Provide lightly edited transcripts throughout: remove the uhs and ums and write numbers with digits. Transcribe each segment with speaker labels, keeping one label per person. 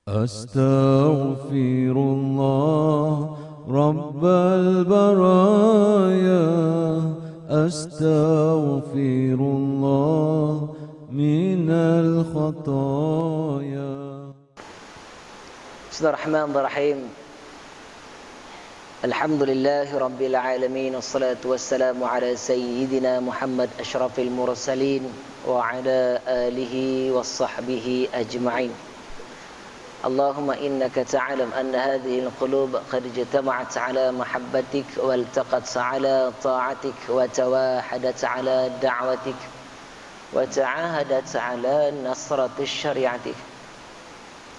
Speaker 1: أستغفر الله رب البرايا، أستغفر الله من الخطايا.
Speaker 2: بسم الله الرحمن الرحيم. الحمد لله رب العالمين، والصلاة والسلام على سيدنا محمد أشرف المرسلين وعلى آله وصحبه أجمعين. اللهم إنك تعلم أن هذه القلوب قد اجتمعت على محبتك والتقت على طاعتك وتواحدت على دعوتك وتعاهدت على نصرة شريعتك.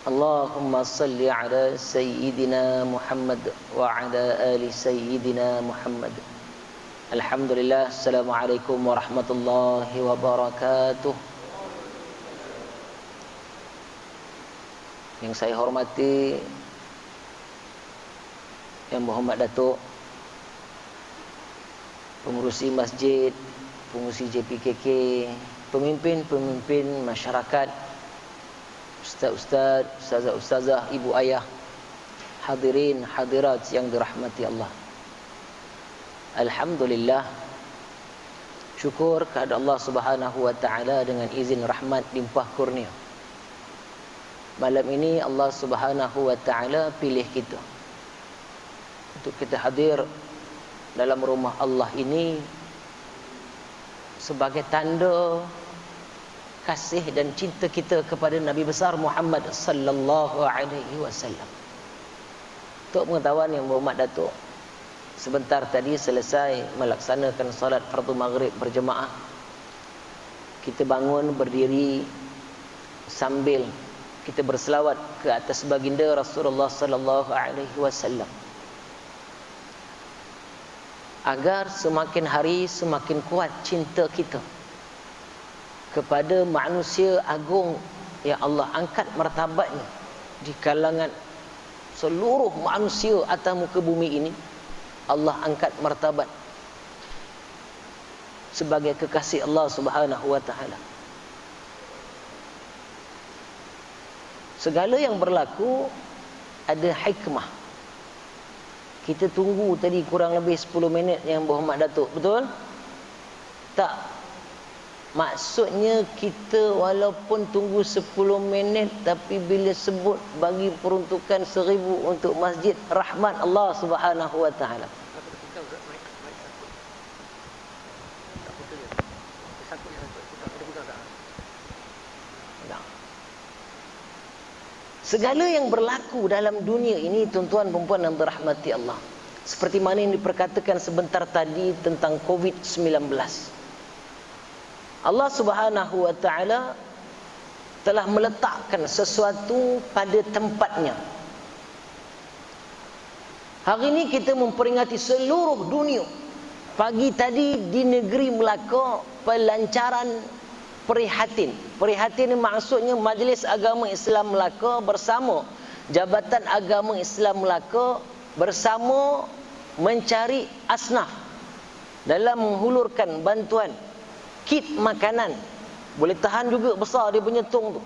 Speaker 2: اللهم صل على سيدنا محمد وعلى آل سيدنا محمد. Alhamdulillah. Assalamualaikum warahmatullahi wabarakatuh. Yang saya hormati Yang Muhammad Datuk, pengurusi masjid, pengurusi JPKK, pemimpin-pemimpin masyarakat, ustaz-ustaz, ustazah-ustazah, ibu ayah, hadirin hadirat yang dirahmati Allah. Alhamdulillah, syukur kepada Allah Subhanahu wa taala dengan izin rahmat limpah kurnia. Malam ini Allah Subhanahu wa taala pilih kita untuk kita hadir dalam rumah Allah ini sebagai tanda kasih dan cinta kita kepada Nabi besar Muhammad sallallahu alaihi wasallam. Untuk pengetahuan Yang Muhammad Datuk, sebentar tadi selesai melaksanakan solat fardu maghrib berjemaah. Kita bangun berdiri sambil kita berselawat ke atas baginda Rasulullah sallallahu alaihi wasallam, agar semakin hari semakin kuat cinta kita kepada manusia agung yang Allah angkat martabatnya di kalangan seluruh manusia atas muka bumi ini. Allah angkat martabat sebagai kekasih Allah Subhanahu wa taala. Segala yang berlaku ada hikmah. Kita tunggu tadi kurang lebih 10 minit Yang Muhammad Datuk, betul? Tak. Maksudnya kita walaupun tunggu 10 minit, tapi bila sebut bagi peruntukan 1000 untuk masjid rahmat Allah Subhanahu wa taala. Segala yang berlaku dalam dunia ini, tuan-tuan dan puan yang dirahmati Allah, seperti mana yang diperkatakan sebentar tadi tentang COVID-19, Allah Subhanahu wa taala telah meletakkan sesuatu pada tempatnya. Hari ini kita memperingati seluruh dunia. Pagi tadi di negeri Melaka pelancaran Prihatin. Prihatin ini maksudnya Majlis Agama Islam Melaka bersama Jabatan Agama Islam Melaka bersama mencari asnaf dalam menghulurkan bantuan kit makanan. Boleh tahan juga besar dia punya tong tu.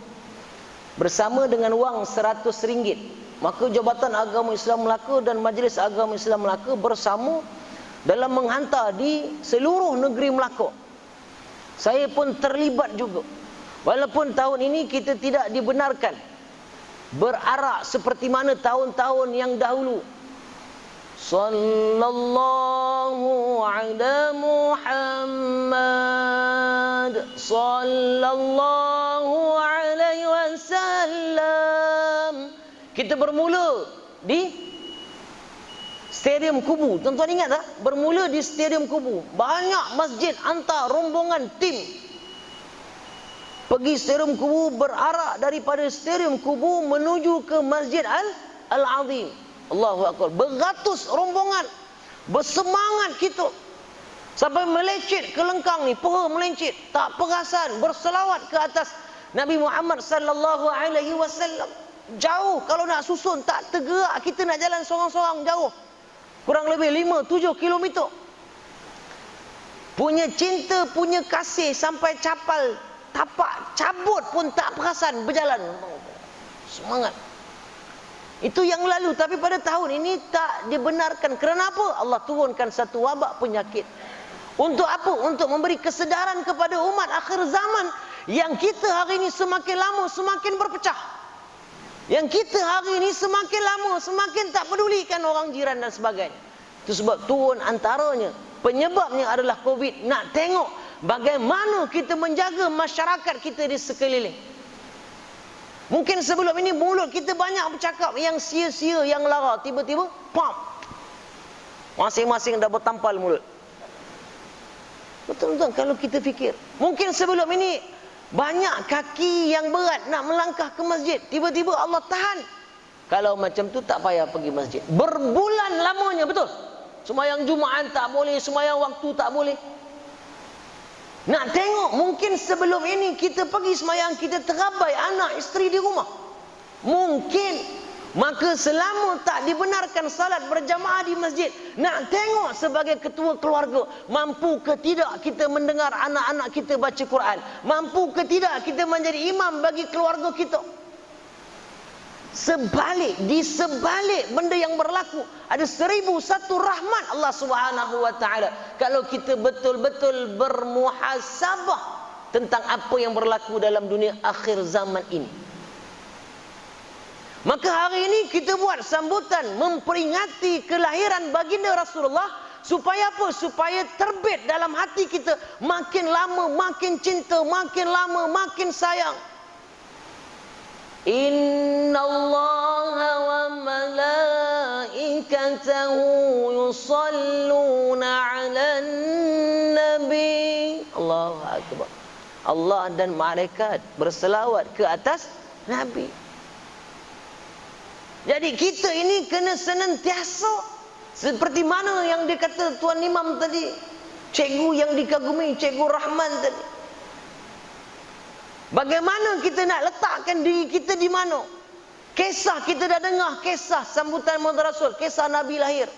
Speaker 2: Bersama dengan wang RM100. Maka Jabatan Agama Islam Melaka dan Majlis Agama Islam Melaka bersama dalam menghantar di seluruh negeri Melaka. Saya pun terlibat juga. Walaupun tahun ini kita tidak dibenarkan berarak seperti mana tahun-tahun yang dahulu. Sallallahu ala Muhammad sallallahu alaihi wasallam. Kita bermula di Stadium Kubu. Tuan-tuan ingat tak? Bermula di Stadium Kubu. Banyak masjid hantar rombongan tim pergi Stadium Kubu, berarak daripada Stadium Kubu menuju ke Masjid Al-Azim. Allahu Akbar. Beratus rombongan bersemangat kita sampai melecet ke lengkang ni, peha melencet, tak perasan, berselawat ke atas Nabi Muhammad sallallahu alaihi wasallam. Jauh, kalau nak susun tak tergerak, kita nak jalan seorang-seorang jauh. Kurang lebih 5-7 kilometer. Punya cinta, punya kasih sampai capal tapak cabut pun tak perasan berjalan. Semangat. Itu yang lalu, tapi pada tahun ini tak dibenarkan. Kenapa? Allah turunkan satu wabak penyakit. Untuk apa? Untuk memberi kesedaran kepada umat akhir zaman yang kita hari ini semakin lama semakin berpecah. Yang kita hari ini semakin lama semakin tak pedulikan orang jiran dan sebagainya. Itu sebab turun antaranya, penyebabnya adalah Covid. Nak tengok bagaimana kita menjaga masyarakat kita di sekeliling. Mungkin sebelum ini mulut kita banyak bercakap yang sia-sia, yang lara. Tiba-tiba, pam, masing-masing dah bertampal mulut. Betul-betul kalau kita fikir. Mungkin sebelum ini banyak kaki yang berat nak melangkah ke masjid. Tiba-tiba Allah tahan. Kalau macam tu tak payah pergi masjid. Berbulan lamanya, betul? Sembahyang Jumaat tak boleh, sembahyang waktu tak boleh. Nak tengok, mungkin sebelum ini kita pergi sembahyang, kita terabai anak isteri di rumah. Mungkin. Maka selama tak dibenarkan salat berjamaah di masjid, nak tengok sebagai ketua keluarga, mampu ke tidak kita mendengar anak-anak kita baca Quran? Mampu ke tidak kita menjadi imam bagi keluarga kita? Sebalik, di sebalik benda yang berlaku, ada 1001 rahmat Allah Subhanahu wa taala. Kalau kita betul-betul bermuhasabah tentang apa yang berlaku dalam dunia akhir zaman ini. Maka hari ini kita buat sambutan memperingati kelahiran baginda Rasulullah. Supaya apa? Supaya terbit dalam hati kita, makin lama makin cinta, makin lama makin sayang. Innallaha wa malaikatahu yusalluna 'alan nabi. Allahu akbar. Allah dan malaikat berselawat ke atas Nabi. Jadi kita ini kena senantiasa, seperti mana yang dikata Tuan Imam tadi, cikgu yang dikagumi, Cikgu Rahman tadi. Bagaimana kita nak letakkan diri kita di mana? Kisah kita dah dengar, kisah sambutan Maulana Rasul, kisah Nabi lahir.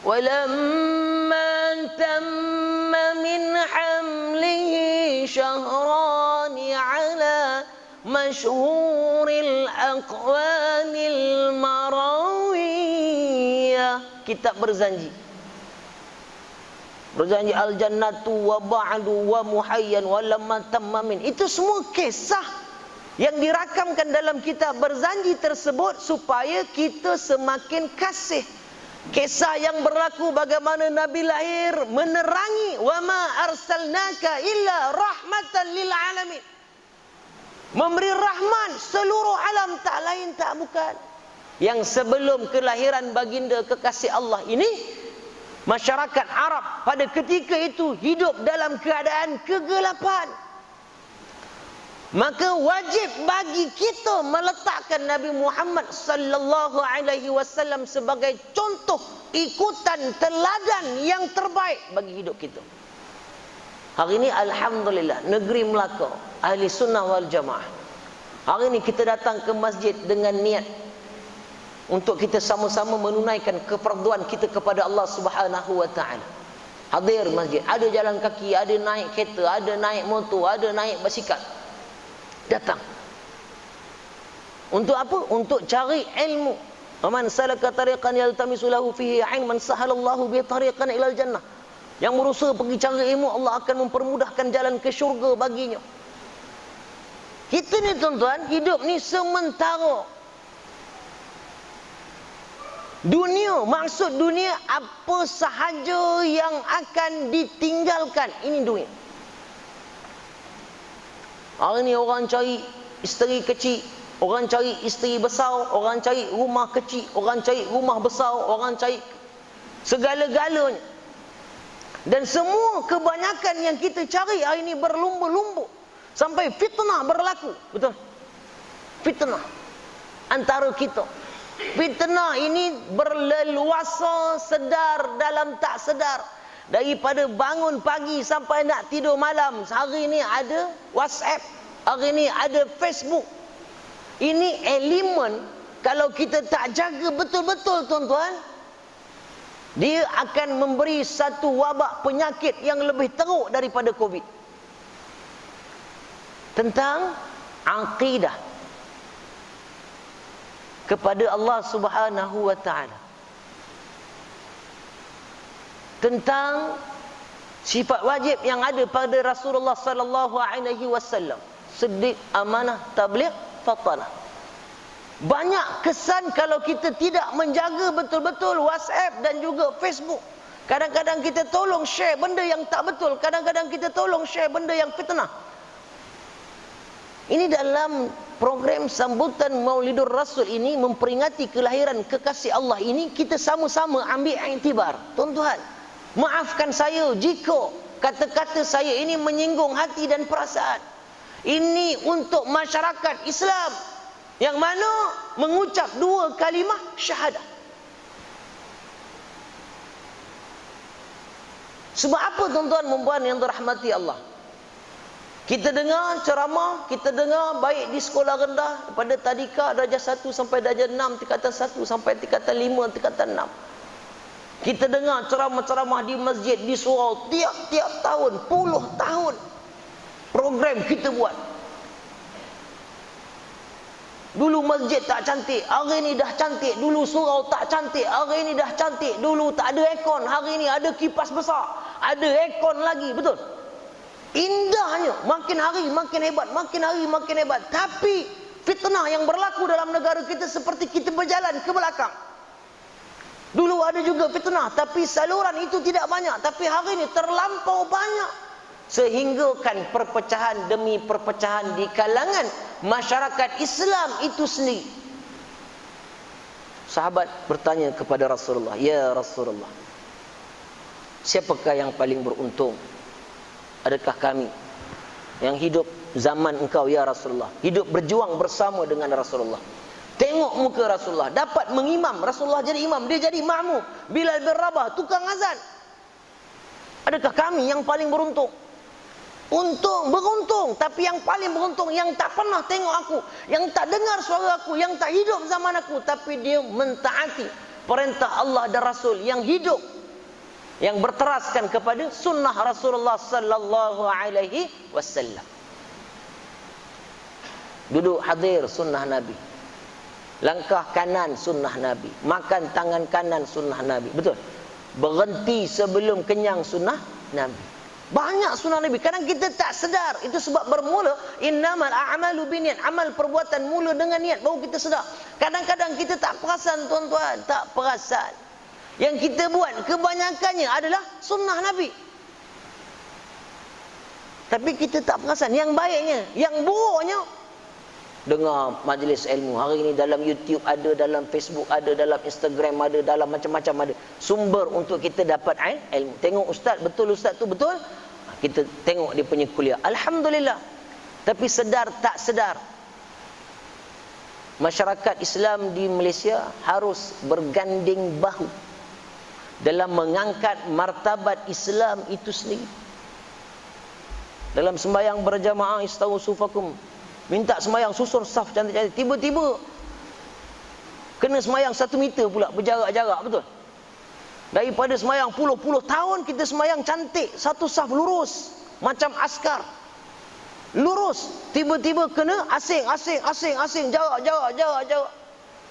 Speaker 2: Walamma tamma min hamlihi syahrani ala masyhuril aqwanil marawiyah. Kitab berjanji al-jannatu wa ba'du wa muhayyan wa lamma tammamin. Itu semua kisah yang dirakamkan dalam kitab berjanji tersebut supaya kita semakin kasih. Kisah yang berlaku bagaimana Nabi lahir menerangi wa ma arsalnaka illa rahmatan lil alamin. Memberi rahmat seluruh alam, tak lain tak bukan. Yang sebelum kelahiran baginda kekasih Allah ini, masyarakat Arab pada ketika itu hidup dalam keadaan kegelapan. Maka wajib bagi kita meletakkan Nabi Muhammad sallallahu alaihi wasallam sebagai contoh ikutan teladan yang terbaik bagi hidup kita. Hari ini alhamdulillah negeri Melaka, ahli sunnah wal jamaah. Hari ini kita datang ke masjid dengan niat untuk kita sama-sama menunaikan keperduan kita kepada Allah Subhanahu wa taala. Hadir masjid, ada jalan kaki, ada naik kereta, ada naik motor, ada naik basikal. Datang. Untuk apa? Untuk cari ilmu. Man salaka tariqan yaltamisu lahu fihi ilman sahalallahu bihi tariqan ilal jannah. Yang berusaha pergi cari ilmu, Allah akan mempermudahkan jalan ke syurga baginya. Kita ni tuan-tuan, hidup ni sementara. Dunia, maksud dunia apa sahaja yang akan ditinggalkan. Ini dunia. Hari ni orang cari isteri kecil, orang cari isteri besar, orang cari rumah kecil, orang cari rumah besar, orang cari segala-galanya. Dan semua kebanyakan yang kita cari hari ini berlumba-lumba. Sampai fitnah berlaku. Betul? Fitnah antara kita. Fitnah ini berleluasa, sedar dalam tak sedar. Daripada bangun pagi sampai nak tidur malam, hari ini ada WhatsApp, hari ini ada Facebook. Ini elemen, kalau kita tak jaga betul-betul tuan-tuan, dia akan memberi satu wabak penyakit yang lebih teruk daripada Covid. Tentang akidah. kepada Allah Subhanahu wa taala tentang sifat wajib yang ada pada Rasulullah sallallahu alaihi wasallam, siddiq, amanah, tabligh, fatanah. Banyak kesan kalau kita tidak menjaga betul-betul WhatsApp dan juga Facebook. Kadang-kadang kita tolong share benda yang tak betul, kadang-kadang kita tolong share benda yang fitnah. Ini dalam program sambutan Maulidur Rasul ini, memperingati kelahiran kekasih Allah ini, kita sama-sama ambil iktibar. Tuan-tuan, maafkan saya jika kata-kata saya ini menyinggung hati dan perasaan. Ini untuk masyarakat Islam yang mana mengucap dua kalimah syahadah. Sebab apa tuan-tuan mempunyai yang dirahmati Allah? Kita dengar ceramah, kita dengar baik di sekolah rendah, pada tadika darjah 1 sampai darjah 6, tingkatan 1 sampai tingkatan 5, tingkatan 6. Kita dengar ceramah-ceramah di masjid, di surau, tiap-tiap tahun, puluh tahun program kita buat. Dulu masjid tak cantik, hari ini dah cantik. Dulu surau tak cantik, hari ini dah cantik. Dulu tak ada aircon, hari ini ada kipas besar, ada aircon lagi, betul? Indahnya, makin hari makin hebat, makin hari makin hebat. Tapi fitnah yang berlaku dalam negara kita seperti kita berjalan ke belakang. Dulu ada juga fitnah, tapi saluran itu tidak banyak. Tapi hari ini terlampau banyak, sehinggakan perpecahan demi perpecahan di kalangan masyarakat Islam itu sendiri. Sahabat bertanya kepada Rasulullah, "Ya Rasulullah, siapakah yang paling beruntung? Adakah kami yang hidup zaman engkau ya Rasulullah, hidup berjuang bersama dengan Rasulullah, tengok muka Rasulullah, dapat mengimam, Rasulullah jadi imam, dia jadi makmum, Bilal bin Rabah tukang azan. Adakah kami yang paling beruntung?" Beruntung, tapi yang paling beruntung yang tak pernah tengok aku, yang tak dengar suara aku, yang tak hidup zaman aku, tapi dia mentaati perintah Allah dan Rasul, yang hidup, yang berteraskan kepada sunnah Rasulullah sallallahu alaihi wasallam. Duduk hadir sunnah Nabi, langkah kanan sunnah Nabi, makan tangan kanan sunnah Nabi, betul? Berhenti sebelum kenyang sunnah Nabi. Banyak sunnah Nabi. Kadang kita tak sedar. Itu sebab bermula innamal a'malu binniyat. Amal perbuatan mula dengan niat, baru kita sedar. Kadang-kadang kita tak perasan tuan-tuan, tak perasan. Yang kita buat kebanyakannya adalah sunnah Nabi. Tapi kita tak perasan. Yang baiknya, yang buruknya, dengar majlis ilmu. Hari ini dalam YouTube ada, dalam Facebook ada, dalam Instagram ada, dalam macam-macam ada. Sumber untuk kita dapat ilmu. Tengok ustaz, betul ustaz tu betul. Kita tengok dia punya kuliah. Alhamdulillah. Tapi sedar tak sedar, masyarakat Islam di Malaysia harus berganding bahu dalam mengangkat martabat Islam itu sendiri. Dalam sembahyang berjamaah, istawu sufakum, minta sembahyang susun saf cantik-cantik, tiba-tiba kena sembahyang 1 meter pula, berjarak-jarak, betul? Daripada sembahyang puluh-puluh tahun, kita sembahyang cantik, satu saf lurus, macam askar, lurus. Tiba-tiba kena asing, jarak.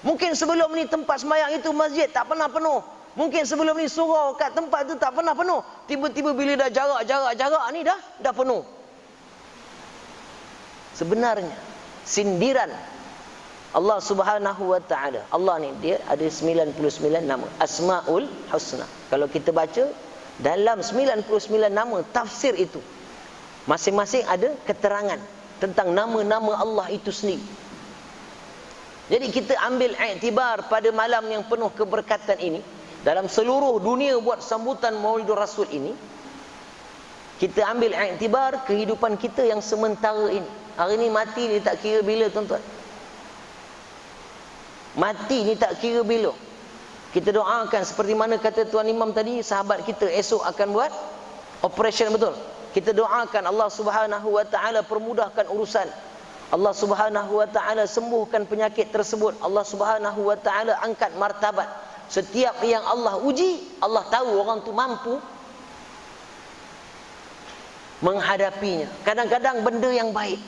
Speaker 2: Mungkin sebelum ni tempat sembahyang itu masjid tak pernah penuh. Mungkin sebelum ni surau kat tempat tu tak pernah penuh. Tiba-tiba bila dah jarak ni dah penuh. Sebenarnya sindiran Allah Subhanahu wa taala. Allah ni dia ada 99 nama, Asmaul Husna. Kalau kita baca dalam 99 nama tafsir itu, masing-masing ada keterangan tentang nama-nama Allah itu sendiri. Jadi kita ambil iktibar pada malam yang penuh keberkatan ini, dalam seluruh dunia buat sambutan Maulidur Rasul ini, kita ambil iktibar kehidupan kita yang sementara ini. Hari ni mati ni tak kira bila tuan-tuan. Mati ni tak kira bila. Kita doakan seperti mana kata Tuan Imam tadi, sahabat kita esok akan buat operation, betul? Kita doakan Allah Subhanahu wa taala permudahkan urusan. Allah Subhanahu wa taala sembuhkan penyakit tersebut. Allah Subhanahu wa taala angkat martabat. Setiap yang Allah uji, Allah tahu orang tu mampu menghadapinya. Kadang-kadang benda yang baik,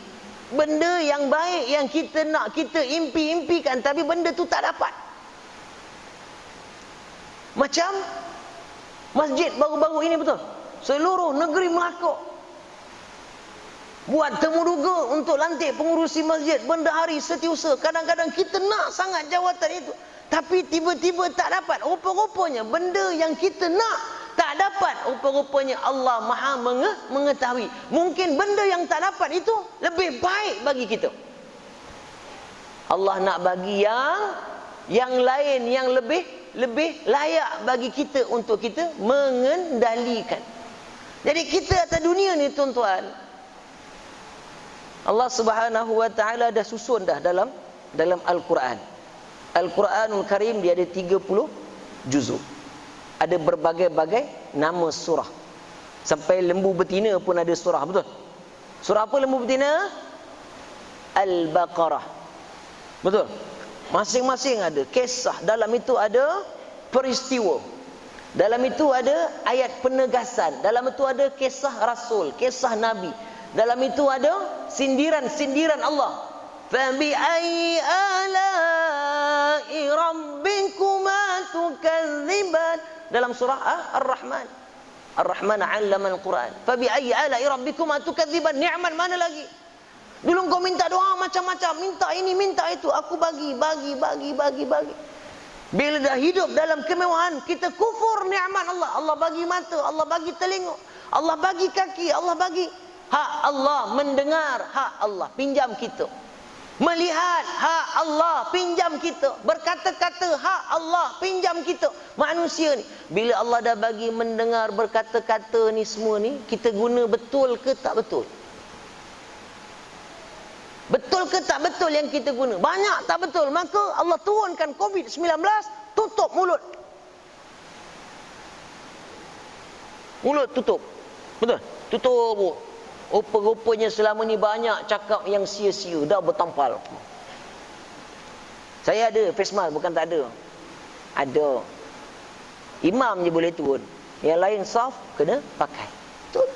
Speaker 2: Benda yang baik yang kita nak, kita impi-impikan, tapi benda tu tak dapat. Macam masjid baru-baru ini, betul, seluruh negeri Melaka buat temuduga untuk lantik pengurusi masjid, bendahari, setiausaha. Kadang-kadang kita nak sangat jawatan itu, tapi tiba-tiba tak dapat. Rupa-rupanya benda yang kita nak tak dapat, rupa-rupanya Allah Maha mengetahui. Mungkin benda yang tak dapat itu lebih baik bagi kita. Allah nak bagi yang lain yang lebih layak bagi kita untuk kita mengendalikan. Jadi kita atas dunia ni, tuan-tuan, Allah Subhanahu wa taala dah susun dah dalam Al-Quran. Al-Quranul Karim dia ada 30 juzuk. Ada berbagai-bagai nama surah. Sampai lembu betina pun ada surah, betul? Surah apa lembu betina? Al-Baqarah. Betul? Masing-masing ada kisah. Dalam itu ada peristiwa. Dalam itu ada ayat penegasan. Dalam itu ada kisah Rasul, kisah Nabi. Dalam itu ada sindiran-sindiran Allah. Fabi ayyi ala'i rabbikuma tukadziban. Dalam surah Ar-Rahman. Ar-Rahman 'allama al-Quran. Fabi ayyi ala'i rabbikuma tukadziban. Nikmat mana lagi? Dulu kau minta doa macam-macam, minta ini, minta itu, aku bagi. Bila dah hidup dalam kemewahan, kita kufur nikmat Allah. Allah bagi mata, Allah bagi telinga, Allah bagi kaki, Allah bagi hak Allah mendengar, hak Allah pinjam kita. Melihat, hak Allah pinjam kita. Berkata-kata, hak Allah pinjam kita. Manusia ni, bila Allah dah bagi mendengar, berkata-kata ni semua ni, kita guna betul ke tak betul? Betul ke tak betul yang kita guna? Banyak tak betul. Maka Allah turunkan COVID-19, tutup mulut. Mulut tutup. Betul? Tutup. Rupa-rupanya selama ni banyak cakap yang sia-sia, dah bertampal. Saya ada face mask, bukan tak ada. Ada. Imam je boleh turun. Yang lain saf kena pakai. Betul.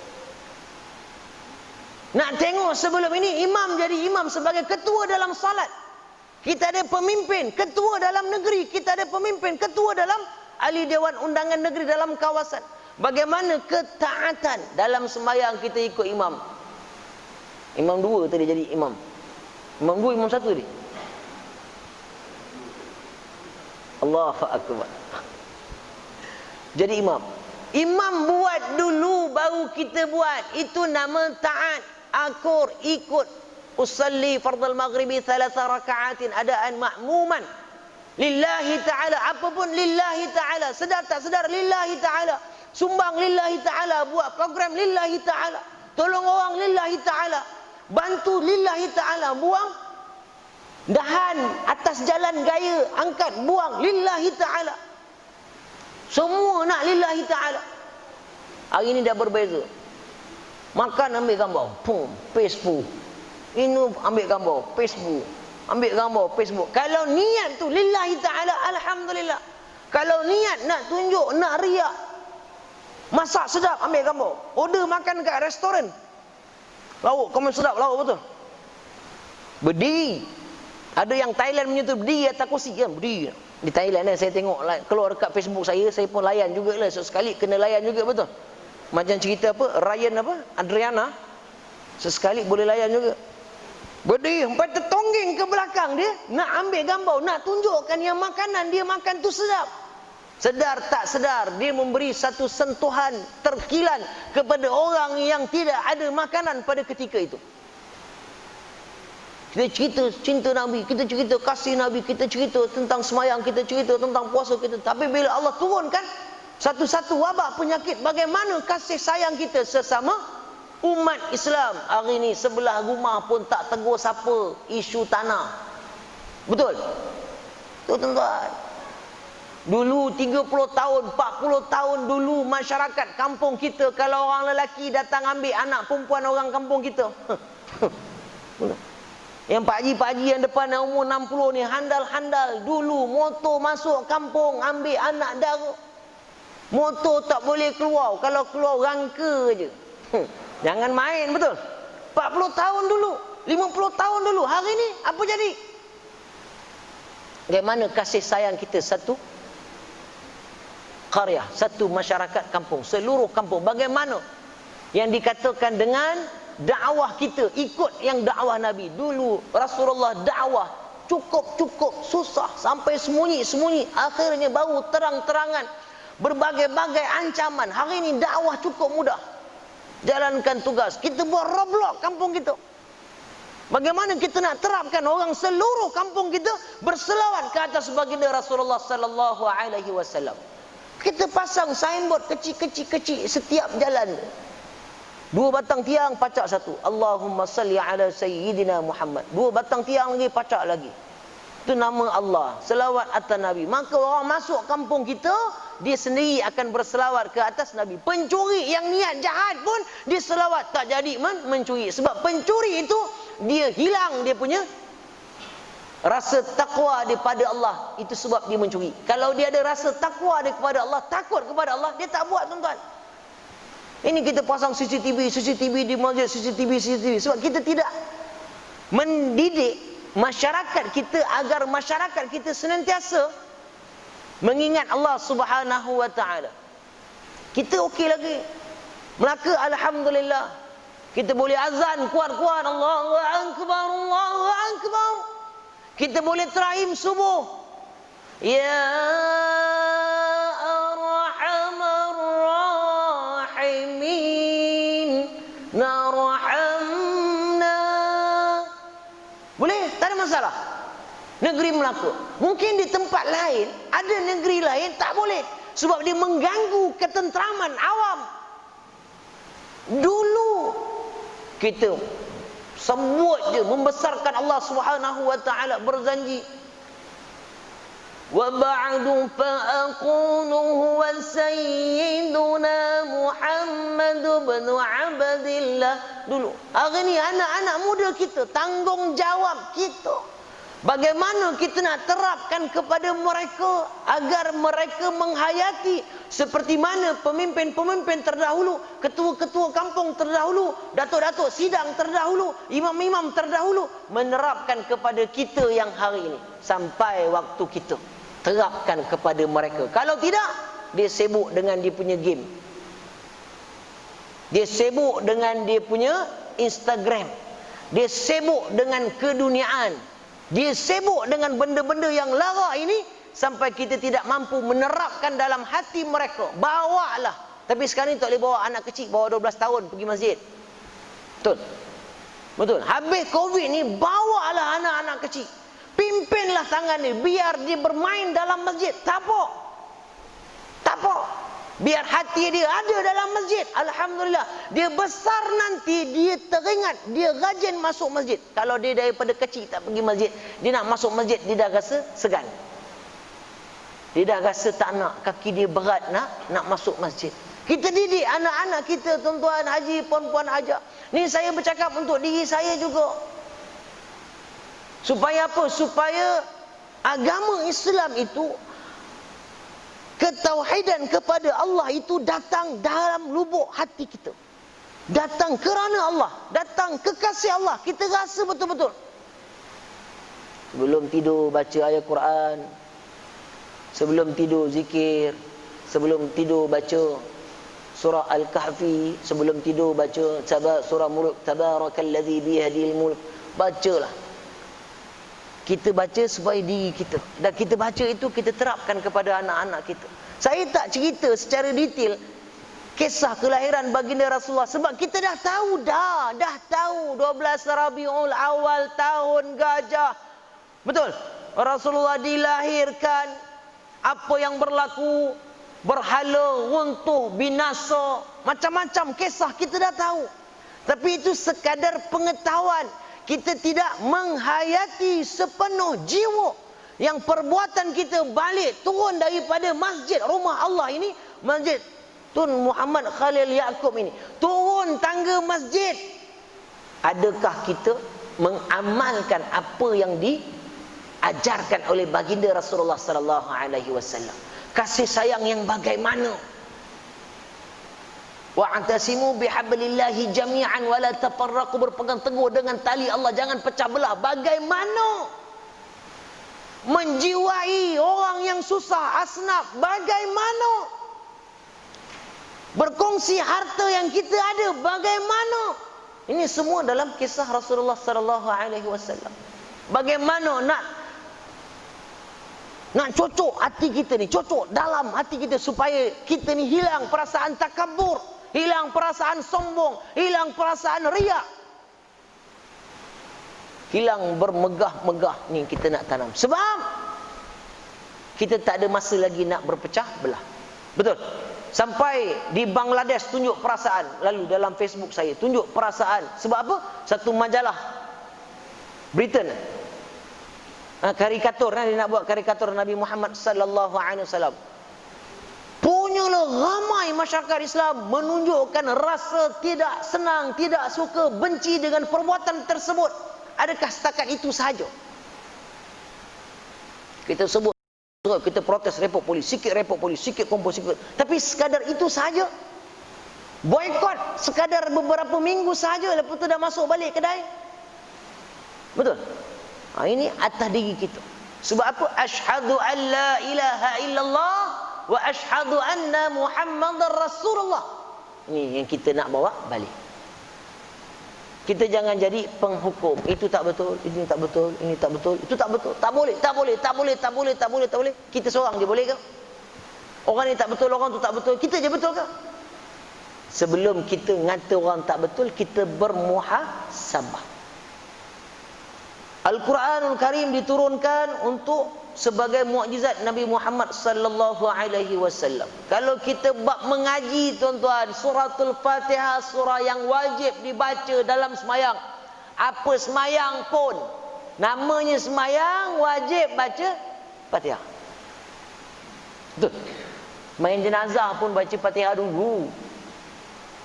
Speaker 2: Nak tengok sebelum ini imam jadi imam sebagai ketua dalam salat. Kita ada pemimpin, ketua dalam negeri. Kita ada pemimpin, ketua dalam ahli dewan undangan negeri dalam kawasan. Bagaimana ketaatan dalam sembahyang kita ikut imam. Imam dua tadi jadi imam. Imam dua, imam satu tadi. Allahu akbar. Jadi imam. Imam buat dulu baru kita buat. Itu nama taat. Akur, ikut. Usalli fardal maghribi 3 raka'atin adaan ma'muman lillahi ta'ala. Apapun lillahi ta'ala. Sedar tak sedar lillahi ta'ala. Sumbang lillahi ta'ala. Buat program lillahi ta'ala. Tolong orang lillahi ta'ala. Bantu lillahi ta'ala. Buang dahan atas jalan gaya, angkat, buang lillahi ta'ala. Semua nak lillahi ta'ala. Hari ini dah berbeza. Makan ambil gambar, pum, Facebook. Ini ambil gambar, Facebook. Ambil gambar, Facebook. Kalau niat tu lillahi ta'ala, alhamdulillah. Kalau niat nak tunjuk, nak riak, masak sedap, ambil gambar. Order makan kat restoran, lauk, komen sedap, lauk betul. Berdiri. Ada yang Thailand punya tu berdiri atas kursi kan, berdiri. Di Thailand saya tengok keluar dekat Facebook saya pun layan jugalah. Sesekali kena layan juga, betul. Macam cerita apa, Ryan apa, Adriana, sesekali boleh layan juga. Berdiri, sampai tertonggeng ke belakang dia, nak ambil gambar, nak tunjukkan yang makanan dia makan tu sedap. Sedar tak sedar, dia memberi satu sentuhan terkilan kepada orang yang tidak ada makanan pada ketika itu. Kita cerita cinta Nabi, kita cerita kasih Nabi, kita cerita tentang semayang, kita cerita tentang puasa kita. Tapi bila Allah turunkan satu-satu wabak penyakit, bagaimana kasih sayang kita sesama umat Islam. Hari ini sebelah rumah pun tak tegur siapa isu tanah. Betul? Itu tuan-tuan. Dulu 30 tahun, 40 tahun dulu masyarakat kampung kita, kalau orang lelaki datang ambil anak perempuan orang kampung kita, yang pak haji yang depan yang umur 60 ni handal-handal. Dulu motor masuk kampung ambil anak dara. Motor tak boleh keluar, kalau keluar rangka je. Jangan main, betul. 40 tahun dulu. 50 tahun dulu. Hari ni apa jadi? Bagaimana kasih sayang kita satu qaryah, satu masyarakat kampung, seluruh kampung. Bagaimana yang dikatakan dengan dakwah kita, ikut yang dakwah Nabi. Dulu Rasulullah dakwah cukup susah, sampai sembunyi, akhirnya baru terang-terangan, berbagai-bagai ancaman. Hari ini dakwah cukup mudah, jalankan tugas. Kita buat roblok kampung kita. Bagaimana kita nak terapkan orang seluruh kampung kita berselawat ke atas baginda Rasulullah sallallahu alaihi wasallam? Kita pasang signboard kecil setiap jalan. 2 batang tiang pacak satu. Allahumma salli ala sayyidina Muhammad. 2 batang tiang lagi pacak lagi. Itu nama Allah, selawat atas Nabi. Maka orang masuk kampung kita, dia sendiri akan berselawat ke atas Nabi. Pencuri yang niat jahat pun dia selawat, tak jadi mencuri. Sebab pencuri itu dia hilang dia punya rasa takwa daripada Allah. Itu sebab dia mencuri. Kalau dia ada rasa takwa daripada Allah, takut kepada Allah, dia tak buat, tuan-tuan. Ini kita pasang CCTV di masjid, CCTV. Sebab kita tidak mendidik masyarakat kita agar masyarakat kita senantiasa mengingat Allah Subhanahu wa taala. Kita okey lagi. Melaka alhamdulillah. Kita boleh azan kuat-kuat, Allahu akbar, Allahu akbar. Kita boleh terahim subuh. Ya arhamar rahimin, narhamna. Boleh, tak ada masalah. Negeri Melaka. Mungkin di tempat lain, ada negeri lain tak boleh. Sebab dia mengganggu ketenteraman awam. Dulu kita sebut je, membesarkan Allah Subhanahu wa taala, berjanji. Wa ba'du fa aqulu huwa sayyiduna Muhammad bin Abdillah. Dulu. Hari ni anak-anak muda kita, tanggungjawab kita. Bagaimana kita nak terapkan kepada mereka agar mereka menghayati seperti mana pemimpin-pemimpin terdahulu, ketua-ketua kampung terdahulu, datuk-datuk sidang terdahulu, imam-imam terdahulu menerapkan kepada kita yang hari ini. Sampai waktu kita terapkan kepada mereka. Kalau tidak, dia sibuk dengan dia punya game. Dia sibuk dengan dia punya Instagram. Dia sibuk dengan keduniaan. Dia sibuk dengan benda-benda yang lara ini sampai kita tidak mampu menerapkan dalam hati mereka. Bawalah. Tapi sekarang ni tak boleh bawa anak kecil bawah 12 tahun pergi masjid. Betul? Betul. Habis Covid ni, bawalah anak-anak kecil. Pimpinlah tangan ni biar dia bermain dalam masjid. Tak apa. Tak apa. Biar hati dia ada dalam masjid. Alhamdulillah. Dia besar nanti, dia teringat, dia rajin masuk masjid. Kalau dia daripada kecil tak pergi masjid, dia nak masuk masjid, dia dah rasa segan. Dia dah rasa tak nak, kaki dia berat nak masuk masjid. Kita didik anak-anak kita, tuan-tuan haji, puan-puan haja. Ni saya bercakap untuk diri saya juga. Supaya apa? Supaya agama Islam itu, ketauhidan kepada Allah itu datang dalam lubuk hati kita. Datang kerana Allah, datang kekasih Allah. Kita rasa betul-betul. Sebelum tidur baca ayat Quran, sebelum tidur zikir, sebelum tidur baca surah Al-Kahfi, sebelum tidur baca surah Mulk, tabarakalladzi biyadihil mulk. Bacalah. Kita baca supaya diri kita, dan kita baca itu kita terapkan kepada anak-anak kita. Saya tak cerita secara detail kisah kelahiran baginda Rasulullah sebab kita dah tahu dah tahu 12 Rabiul Awal tahun gajah. Betul? Rasulullah dilahirkan, apa yang berlaku, berhala, runtuh, binasa, macam-macam kisah kita dah tahu. Tapi itu sekadar pengetahuan. Kita tidak menghayati sepenuh jiwa yang perbuatan kita balik turun daripada masjid rumah Allah ini, Masjid Tun Muhammad Khalil Yaakob ini, turun tangga masjid. Adakah kita mengamalkan apa yang diajarkan oleh baginda Rasulullah sallallahu alaihi wasallam? Kasih sayang yang bagaimana? Wa'tasimu bihablillahi jami'an wa la tafarraqu, berpegang teguh dengan tali Allah, jangan pecah belah. Bagaimana menjiwai orang yang susah, asnaf? Bagaimana berkongsi harta yang kita ada? Bagaimana? Ini semua dalam kisah Rasulullah sallallahu alaihi wasallam. Bagaimana nak cocok hati kita ni, cocok dalam hati kita supaya kita ni hilang perasaan takabur, hilang perasaan sombong, hilang perasaan riak, hilang bermegah-megah. Ni kita nak tanam. Sebab kita tak ada masa lagi nak berpecah belah. Betul? Sampai di Bangladesh tunjuk perasaan. Lalu dalam Facebook saya tunjuk perasaan. Sebab apa? Satu majalah Britain, karikatur, dia nak buat karikatur Nabi Muhammad sallallahu alaihi wasallam. Punyalah ramai masyarakat Islam menunjukkan rasa tidak senang, tidak suka, benci dengan perbuatan tersebut. Adakah setakat itu sahaja? Kita sebut, kita protes, report polis, sikit report polis, sikit kompos, sikit. Tapi sekadar itu sahaja. Boykot sekadar beberapa minggu sahaja, lepas tu dah masuk balik kedai. Betul? Ini atas diri kita. Sebab apa? Asyhadu an la ilaha illallah wa asyhadu anna Muhammadar Rasulullah. Ini yang kita nak bawa balik. Kita jangan jadi penghukum. Itu tak betul, ini tak betul, ini tak betul, itu tak betul. Tak boleh, tak boleh, tak boleh, tak boleh, tak boleh, tak boleh. Kita seorang je boleh ke? Orang ni tak betul, orang tu tak betul. Kita je betul ke? Sebelum kita ngata orang tak betul, kita bermuhasabah. Al-Quranul Karim diturunkan untuk sebagai mukjizat Nabi Muhammad sallallahu alaihi wasallam. Kalau kita bab mengaji, tuan-tuan, suratul Fatihah surah yang wajib dibaca dalam semayang. Apa semayang pun, namanya semayang, wajib baca Fatihah. Betul. Main jenazah pun baca Fatihah dulu.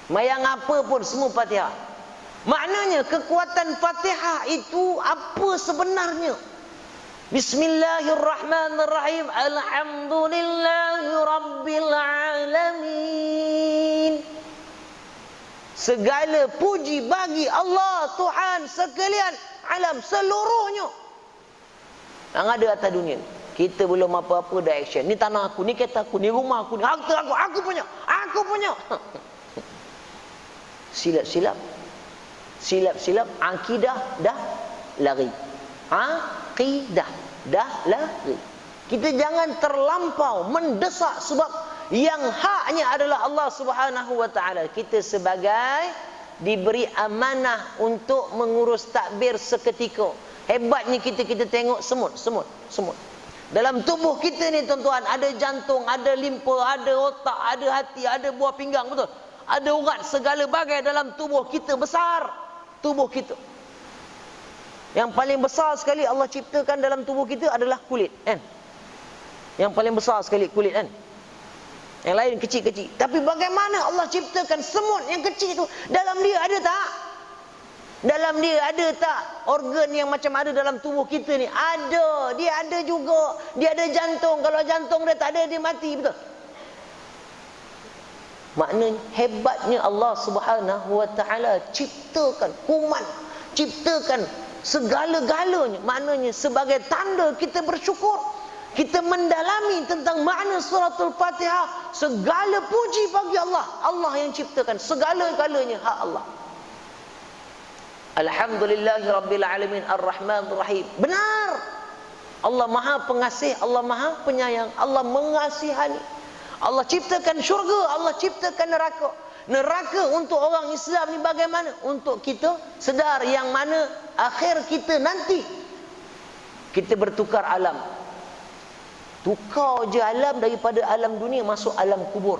Speaker 2: Mayang apa pun semua Fatihah. Maknanya kekuatan Fatihah itu apa sebenarnya? Bismillahirrahmanirrahim. Alhamdulillahi rabbil alamin. Segala puji bagi Allah, Tuhan sekalian alam seluruhnya. Yang ada atas dunia. Kita belum apa-apa dah action. Ni tanah aku, ni kereta aku, ni rumah aku, ni harta aku punya. Aku punya. Silap-silap. Silap-silap, akidah dah lari. Akidah dah lari. Kita jangan terlampau mendesak, sebab yang haknya adalah Allah Subhanahu wa taala. Kita sebagai diberi amanah untuk mengurus takbir seketika. Hebatnya kita tengok semut. Dalam tubuh kita ni, tuan-tuan, ada jantung, ada limpa, ada otak, ada hati, ada buah pinggang, betul? Ada urat, segala bagai dalam tubuh kita, besar tubuh kita. Yang paling besar sekali Allah ciptakan dalam tubuh kita adalah kulit, kan? Yang paling besar sekali kulit, kan? Yang lain kecil-kecil. Tapi bagaimana Allah ciptakan semut yang kecil itu? Dalam dia ada tak? Dalam dia ada tak organ yang macam ada dalam tubuh kita ni? Ada. Dia ada juga. Dia ada jantung. Kalau jantung dia tak ada, dia mati, betul? Maknanya hebatnya Allah Subhanahu wa taala ciptakan kuman, ciptakan segala-galanya. Maknanya sebagai tanda kita bersyukur, kita mendalami tentang makna suratul Fatihah. Segala puji bagi Allah. Allah yang ciptakan segala-galanya, hak Allah. Alhamdulillahi rabbil alamin arrahmanir rahim. Benar. Allah Maha Pengasih, Allah Maha Penyayang, Allah mengasihani. Allah ciptakan syurga, Allah ciptakan neraka. Neraka untuk orang Islam ni bagaimana? Untuk kita sedar yang mana akhir kita nanti. Kita bertukar alam. Tukar je alam daripada alam dunia masuk alam kubur.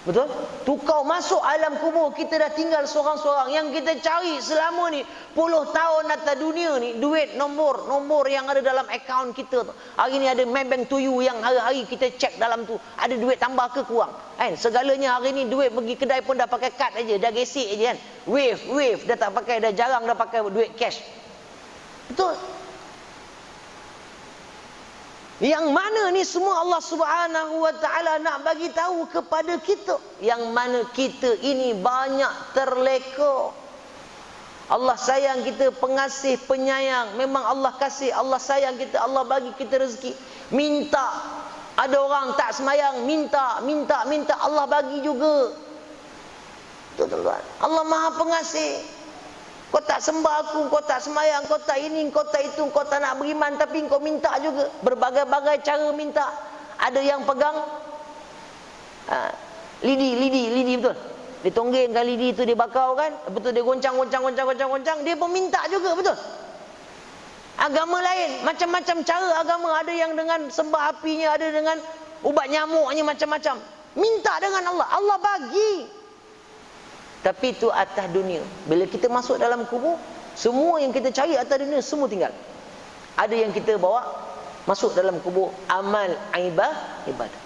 Speaker 2: Betul? Tukar masuk alam kubur, kita dah tinggal seorang-seorang. Yang kita cari selama ni puluh tahun atas dunia ni, duit, nombor yang ada dalam akaun kita tu. Hari ni ada Maybank to you yang hari-hari kita cek dalam tu, ada duit tambah ke kurang, kan? Segalanya hari ni duit pergi kedai pun dah pakai kad aja, dah gesek aja, kan? Wave dah tak pakai, dah jarang dah pakai duit cash. Betul? Yang mana ni semua Allah Subhanahu wa taala nak bagi tahu kepada kita, yang mana kita ini banyak terleka. Allah sayang kita, pengasih, penyayang. Memang Allah kasih, Allah sayang kita, Allah bagi kita rezeki. Minta. Ada orang tak semayang, minta, Allah bagi juga. Tuan-tuan, Allah Maha Pengasih. Kau tak sembah aku, kau tak semayang, kau tak ini, kau tak itu, kau tak nak beriman, tapi kau minta juga. Berbagai-bagai cara minta. Ada yang pegang lidi betul. Dia tonggengkan lidi tu, dia bakau kan, betul, dia goncang, dia pun minta juga, betul. Agama lain, macam-macam cara agama. Ada yang dengan sembah apinya, ada dengan ubat nyamuknya, macam-macam. Minta dengan Allah, Allah bagi. Tapi itu atas dunia. Bila kita masuk dalam kubur, semua yang kita cari atas dunia semua tinggal. Ada yang kita bawa masuk dalam kubur, amal, ibadah.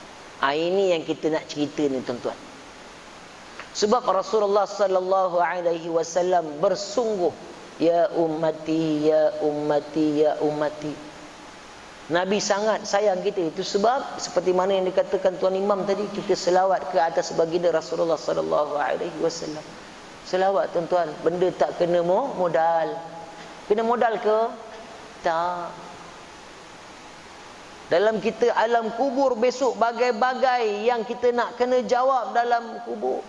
Speaker 2: Ini yang kita nak cerita ni, tuan-tuan. Sebab Rasulullah sallallahu alaihi wasallam bersungguh, ya ummati, ya ummati, ya ummati. Nabi sangat sayang kita. Itu sebab seperti mana yang dikatakan Tuan Imam tadi, kita selawat ke atas baginda Rasulullah sallallahu alaihi wasallam. Selawat, tuan-tuan, benda tak kena modal. Kena modal ke? Tak. Dalam kita alam kubur besok, bagai-bagai yang kita nak kena jawab dalam kubur.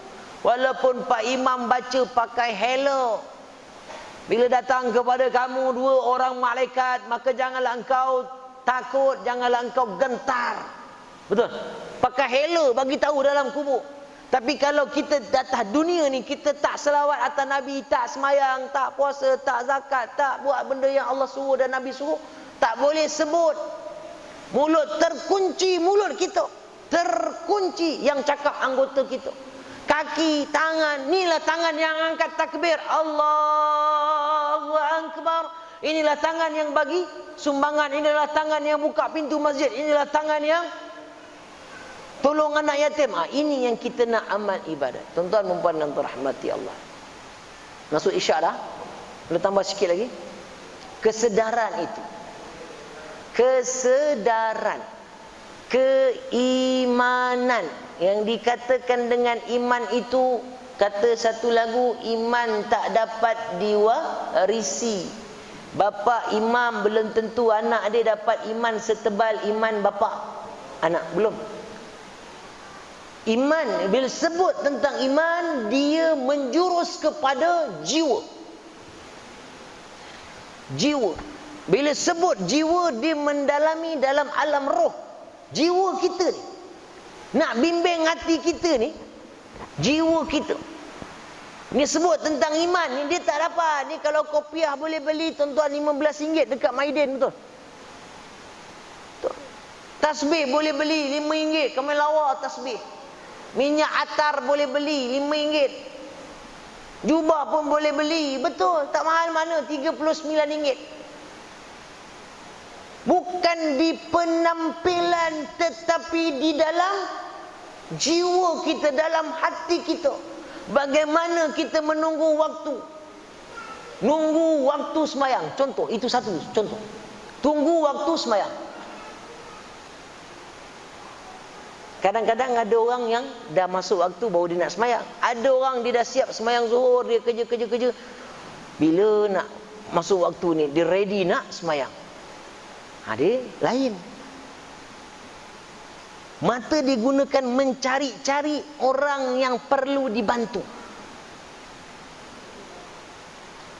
Speaker 2: Walaupun Pak Imam baca pakai hello, bila datang kepada kamu dua orang malaikat, maka janganlah engkau takut, janganlah engkau gentar. Betul? Pakai hello bagi tahu dalam kubur. Tapi kalau kita atas dunia ni, kita tak selawat atas Nabi, tak semayang, tak puasa, tak zakat, tak buat benda yang Allah suruh dan Nabi suruh, tak boleh sebut. Mulut terkunci, mulut kita terkunci, yang cakap anggota kita. Kaki, tangan, inilah tangan yang angkat takbir, Allahu Akbar. Inilah tangan yang bagi sumbangan, inilah tangan yang buka pintu masjid, inilah tangan yang tolong anak yatim. Ini yang kita nak amal ibadat. Tuan-tuan dan puan yang dirahmati Allah. Masuk isyak dah. Boleh tambah sikit lagi. Kesedaran itu. Kesedaran. Keimanan. Yang dikatakan dengan iman itu, kata satu lagu, iman tak dapat diwarisi. Bapa imam belum tentu anak dia dapat iman setebal iman bapa anak. Belum. Iman, bila sebut tentang iman, dia menjurus kepada jiwa. Jiwa. Bila sebut jiwa, dia mendalami dalam alam roh. Jiwa kita ni, nak bimbing hati kita ni, jiwa kita. Ni sebut tentang iman ni, dia tak dapat. Ni kalau kopiah boleh beli, tuan-tuan, RM15 dekat Maidin, betul? Tasbih boleh beli RM5, kami lawa tasbih. Minyak atar boleh beli RM5. Jubah pun boleh beli, betul, tak mahal mana, RM39. Bukan di penampilan, tetapi di dalam jiwa kita, dalam hati kita. Bagaimana kita menunggu waktu. Nunggu waktu semayang. Contoh, itu satu contoh. Tunggu waktu semayang. Kadang-kadang ada orang yang dah masuk waktu baru dia nak semayang. Ada orang dia dah siap semayang zuhur, dia kerja. Bila nak masuk waktu ni, dia ready nak semayang. Dia lain. Mata digunakan mencari-cari orang yang perlu dibantu.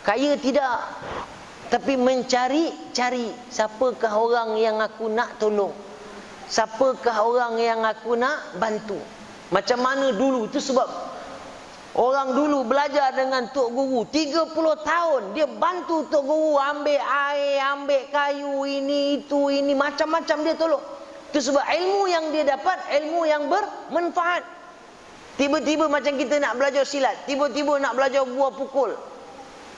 Speaker 2: Kaya tidak, tapi mencari-cari siapakah orang yang aku nak tolong, siapakah orang yang aku nak bantu. Macam mana dulu, itu sebab orang dulu belajar dengan Tok Guru 30 tahun, dia bantu Tok Guru ambil air, ambil kayu, ini itu, ini macam-macam dia tolong. Itu sebab ilmu yang dia dapat, ilmu yang bermanfaat. Tiba-tiba macam kita nak belajar silat, tiba-tiba nak belajar buah pukul,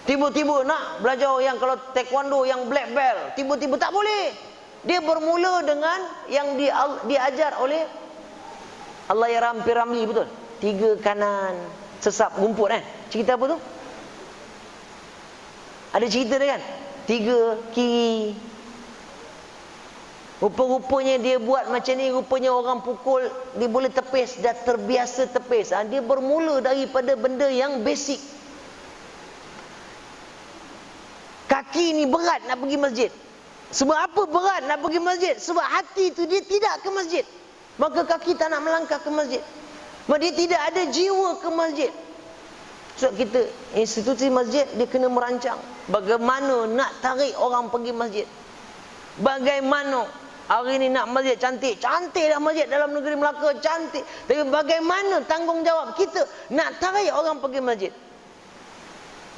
Speaker 2: tiba-tiba nak belajar yang kalau taekwondo yang black belt, tiba-tiba tak boleh. Dia bermula dengan yang diajar oleh Allah ya Rampi Ramli, betul? 3 kanan, sesap rumput kan? Cerita apa tu? Ada cerita dia kan? 3 kiri. Rupa-rupanya dia buat macam ni, rupanya orang pukul, dia boleh tepis, dah terbiasa tepis. Dia bermula daripada benda yang basic. Kaki ni berat nak pergi masjid. Sebab apa berat nak pergi masjid? Sebab hati tu dia tidak ke masjid. Maka kaki tak nak melangkah ke masjid. Maka dia tidak ada jiwa ke masjid. Sebab kita, institusi masjid, dia kena merancang bagaimana nak tarik orang pergi masjid. Bagaimana hari ni nak masjid cantik. Cantik dah masjid dalam negeri Melaka, cantik. Tapi bagaimana tanggungjawab kita nak tarik orang pergi masjid,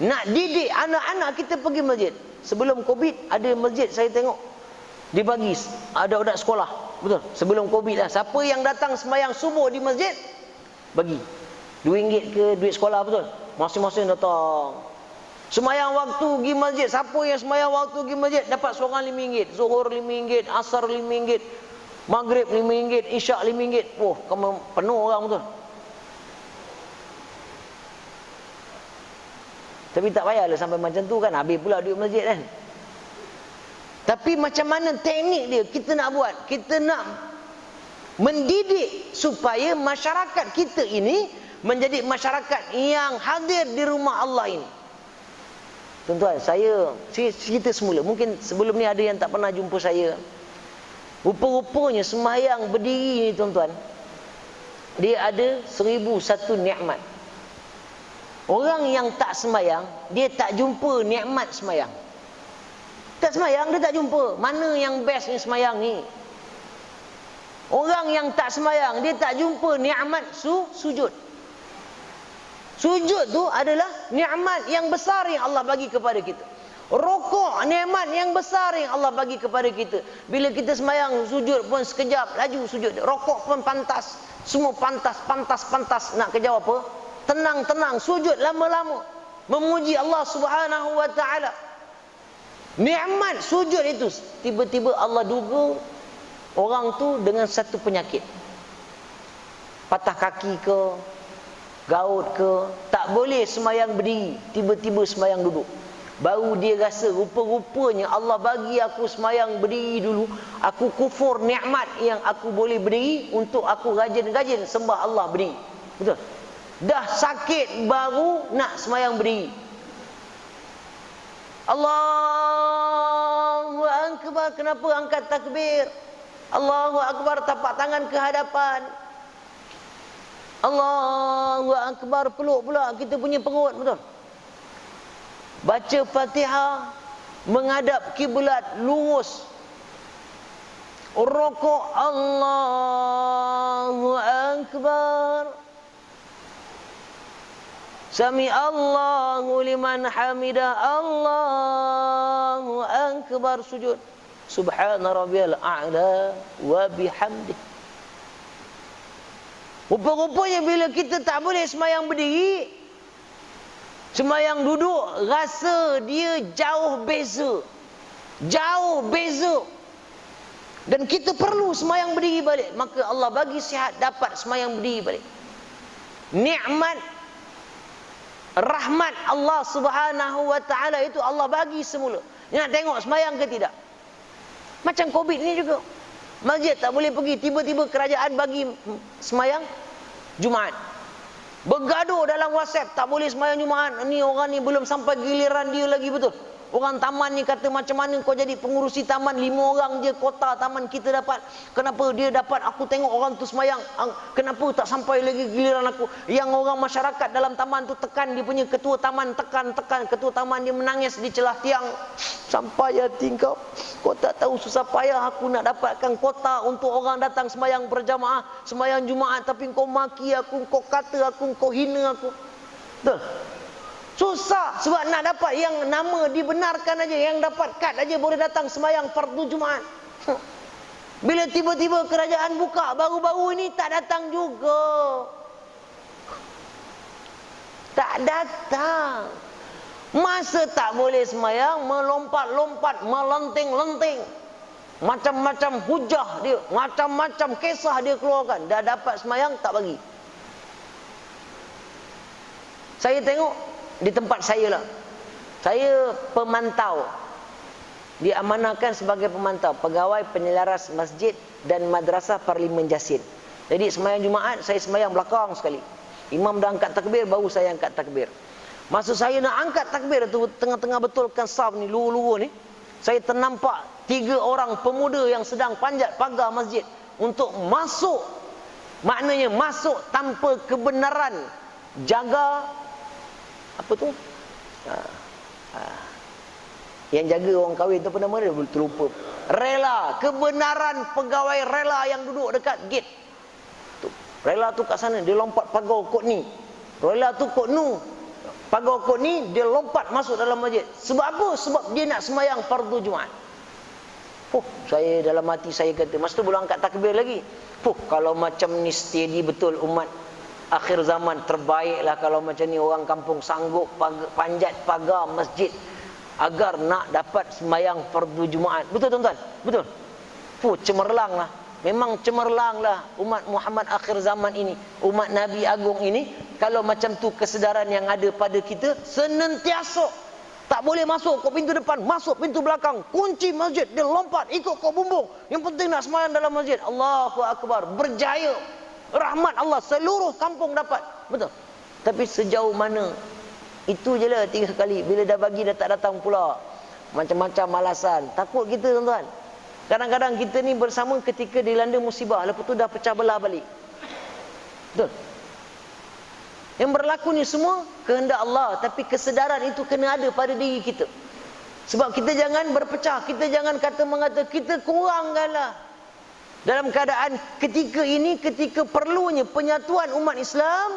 Speaker 2: nak didik anak-anak kita pergi masjid. Sebelum Covid ada masjid saya tengok dibagi ada budak sekolah. Betul? Sebelum Covid lah. Siapa yang datang sembahyang subuh di masjid bagi RM2 ke duit sekolah, betul? Masing-masing datang. Sembahyang waktu pergi masjid, siapa yang sembahyang waktu pergi masjid dapat seorang RM5. Zuhur RM5, asar RM5, maghrib RM5, isyak RM5. Oh, kamu penuh orang, betul? Tapi tak payahlah sampai macam tu kan, habis pula duit masjid kan. Tapi macam mana teknik dia kita nak buat? Kita nak mendidik supaya masyarakat kita ini menjadi masyarakat yang hadir di rumah Allah ini. Tuan-tuan, saya cerita semula. Mungkin sebelum ni ada yang tak pernah jumpa saya. Rupa-rupanya sembahyang berdiri ni, tuan-tuan, dia ada 1001 nikmat. Orang yang tak sembahyang, dia tak jumpa nikmat sembahyang. Tak sembahyang, dia tak jumpa mana yang bestnya sembahyang ni. Orang yang tak sembahyang, dia tak jumpa nikmat sujud. Sujud tu adalah nikmat yang besar yang Allah bagi kepada kita. Rokok, nikmat yang besar yang Allah bagi kepada kita. Bila kita sembahyang, sujud pun sekejap, laju sujud. Rokok pun pantas. Semua pantas. Nak kejap apa? Tenang, sujud lama-lama. Memuji Allah Subhanahu wa ta'ala. Nikmat sujud itu, tiba-tiba Allah duga orang tu dengan satu penyakit. Patah kaki ke, gaut ke, tak boleh sembahyang berdiri, tiba-tiba sembahyang duduk. Baru dia rasa rupa-rupanya Allah bagi aku sembahyang berdiri dulu, aku kufur nikmat yang aku boleh berdiri untuk aku rajin-rajin sembah Allah berdiri. Betul? Dah sakit baru nak sembahyang berdiri. Allahu Akbar. Kenapa angkat takbir? Allahu Akbar, tapak tangan ke hadapan. Allahu Akbar, peluk pula kita punya perut, betul? Baca Fatihah, menghadap kiblat lurus. Rukuk, Allahu Akbar. Sami Allahu liman hamidah, Allahu Akbar, sujud. Subhana rabbiyal a'la wa bihamdih. Rupa-rupanya bila kita tak boleh sembahyang berdiri, sembahyang duduk, rasa dia jauh beza. Jauh beza. Dan kita perlu sembahyang berdiri balik. Maka Allah bagi sihat dapat sembahyang berdiri balik. Nikmat rahmat Allah Subhanahu wa ta'ala itu Allah bagi semula. Nak tengok sembahyang ke tidak? Macam Covid ni juga. Masjid tak boleh pergi, tiba-tiba kerajaan bagi sembahyang Jumaat. Bergaduh dalam WhatsApp, tak boleh sembahyang Jumaat. Ni orang ni belum sampai giliran dia lagi, betul? Orang taman ni kata macam mana kau jadi pengurusi taman, 5 orang je kota taman kita dapat. Kenapa dia dapat, aku tengok orang tu sembahyang, kenapa tak sampai lagi giliran aku? Yang orang masyarakat dalam taman tu tekan dia punya ketua taman, tekan ketua taman, dia menangis di celah tiang. Sampai hati kau tak tahu susah payah aku nak dapatkan kota untuk orang datang sembahyang berjamaah, sembahyang Jumaat, tapi kau maki aku, kau kata aku, kau hina aku. Betul? Susah sebab nak dapat yang nama dibenarkan aja, yang dapat kad aja boleh datang sembahyang fardu Jumaat. Bila tiba-tiba kerajaan buka baru-baru ini tak datang juga. Tak datang. Masa tak boleh sembahyang, melompat-lompat, melenting-lenting. Macam-macam hujah dia, macam-macam kisah dia keluarkan. Dah dapat sembahyang tak bagi. Saya tengok di tempat saya lah. Saya pemantau. diamanahkan sebagai pemantau, pegawai penyelaras masjid dan madrasah Parlimen Jasin. Jadi sembahyang Jumaat saya sembahyang belakang sekali. Imam dah angkat takbir, baru saya angkat takbir. Masa saya nak angkat takbir tu, tengah-tengah betulkan saf ni, luru-luru ni, saya ternampak 3 orang pemuda yang sedang panjat pagar masjid untuk masuk. Maknanya masuk tanpa kebenaran, jaga apa tu? Yang jaga orang kahwin tu apa nama dia? Terlupa. Rela, kebenaran pegawai rela yang duduk dekat gate. Tu, rela tu kat sana, dia lompat pagar kot ni. Rela tu kot nu. Pagar kot ni, dia lompat masuk dalam masjid. Sebab apa? Sebab dia nak sembahyang fardu Jumaat. Saya dalam hati saya kata, masa tu belum angkat takbir lagi. Kalau macam ni steady betul umat akhir zaman, terbaiklah kalau macam ni orang kampung sanggup panjat pagar masjid agar nak dapat sembahyang fardu Jumaat. Betul tuan-tuan? Betul? Cemerlang lah. Memang cemerlang lah umat Muhammad akhir zaman ini, umat Nabi Agung ini. Kalau macam tu kesedaran yang ada pada kita, senantiasa tak boleh masuk kok pintu depan, masuk pintu belakang, kunci masjid, dia lompat ikut kok bumbung. Yang penting nak sembahyang dalam masjid. Allahu Akbar, berjaya. Rahmat Allah seluruh kampung dapat. Betul? Tapi sejauh mana? Itu je lah 3 kali. Bila dah bagi dah tak datang pula. Macam-macam alasan. Takut kita tuan-tuan. Kadang-kadang kita ni bersama ketika dilanda musibah, lepas tu dah pecah belah balik. Betul? Yang berlaku ni semua kehendak Allah, tapi kesedaran itu kena ada pada diri kita. Sebab kita jangan berpecah, kita jangan mengata kita kurangkanlah. Dalam keadaan ketika ini, ketika perlunya penyatuan umat Islam,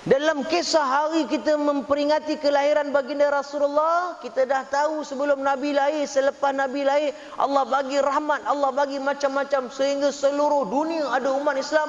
Speaker 2: dalam kisah hari kita memperingati kelahiran baginda Rasulullah, kita dah tahu sebelum Nabi lahir, selepas Nabi lahir, Allah bagi rahmat, Allah bagi macam-macam sehingga seluruh dunia ada umat Islam.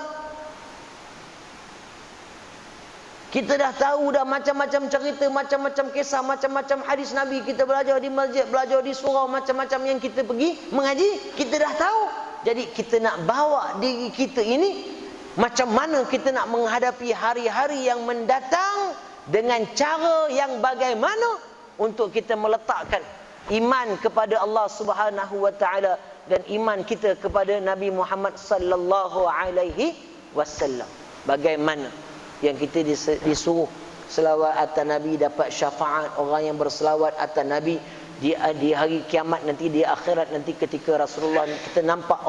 Speaker 2: Kita dah tahu dah macam-macam cerita, macam-macam kisah, macam-macam hadis Nabi. Kita belajar di masjid, belajar di surau, macam-macam yang kita pergi mengaji, kita dah tahu. Jadi kita nak bawa diri kita ini, macam mana kita nak menghadapi hari-hari yang mendatang dengan cara yang bagaimana untuk kita meletakkan iman kepada Allah Subhanahu wa taala dan iman kita kepada Nabi Muhammad sallallahu alaihi wasallam. Bagaimana yang kita disuruh selawat atas Nabi, dapat syafaat orang yang berselawat atas Nabi di hari kiamat nanti, di akhirat nanti, ketika Rasulullah, kita nampak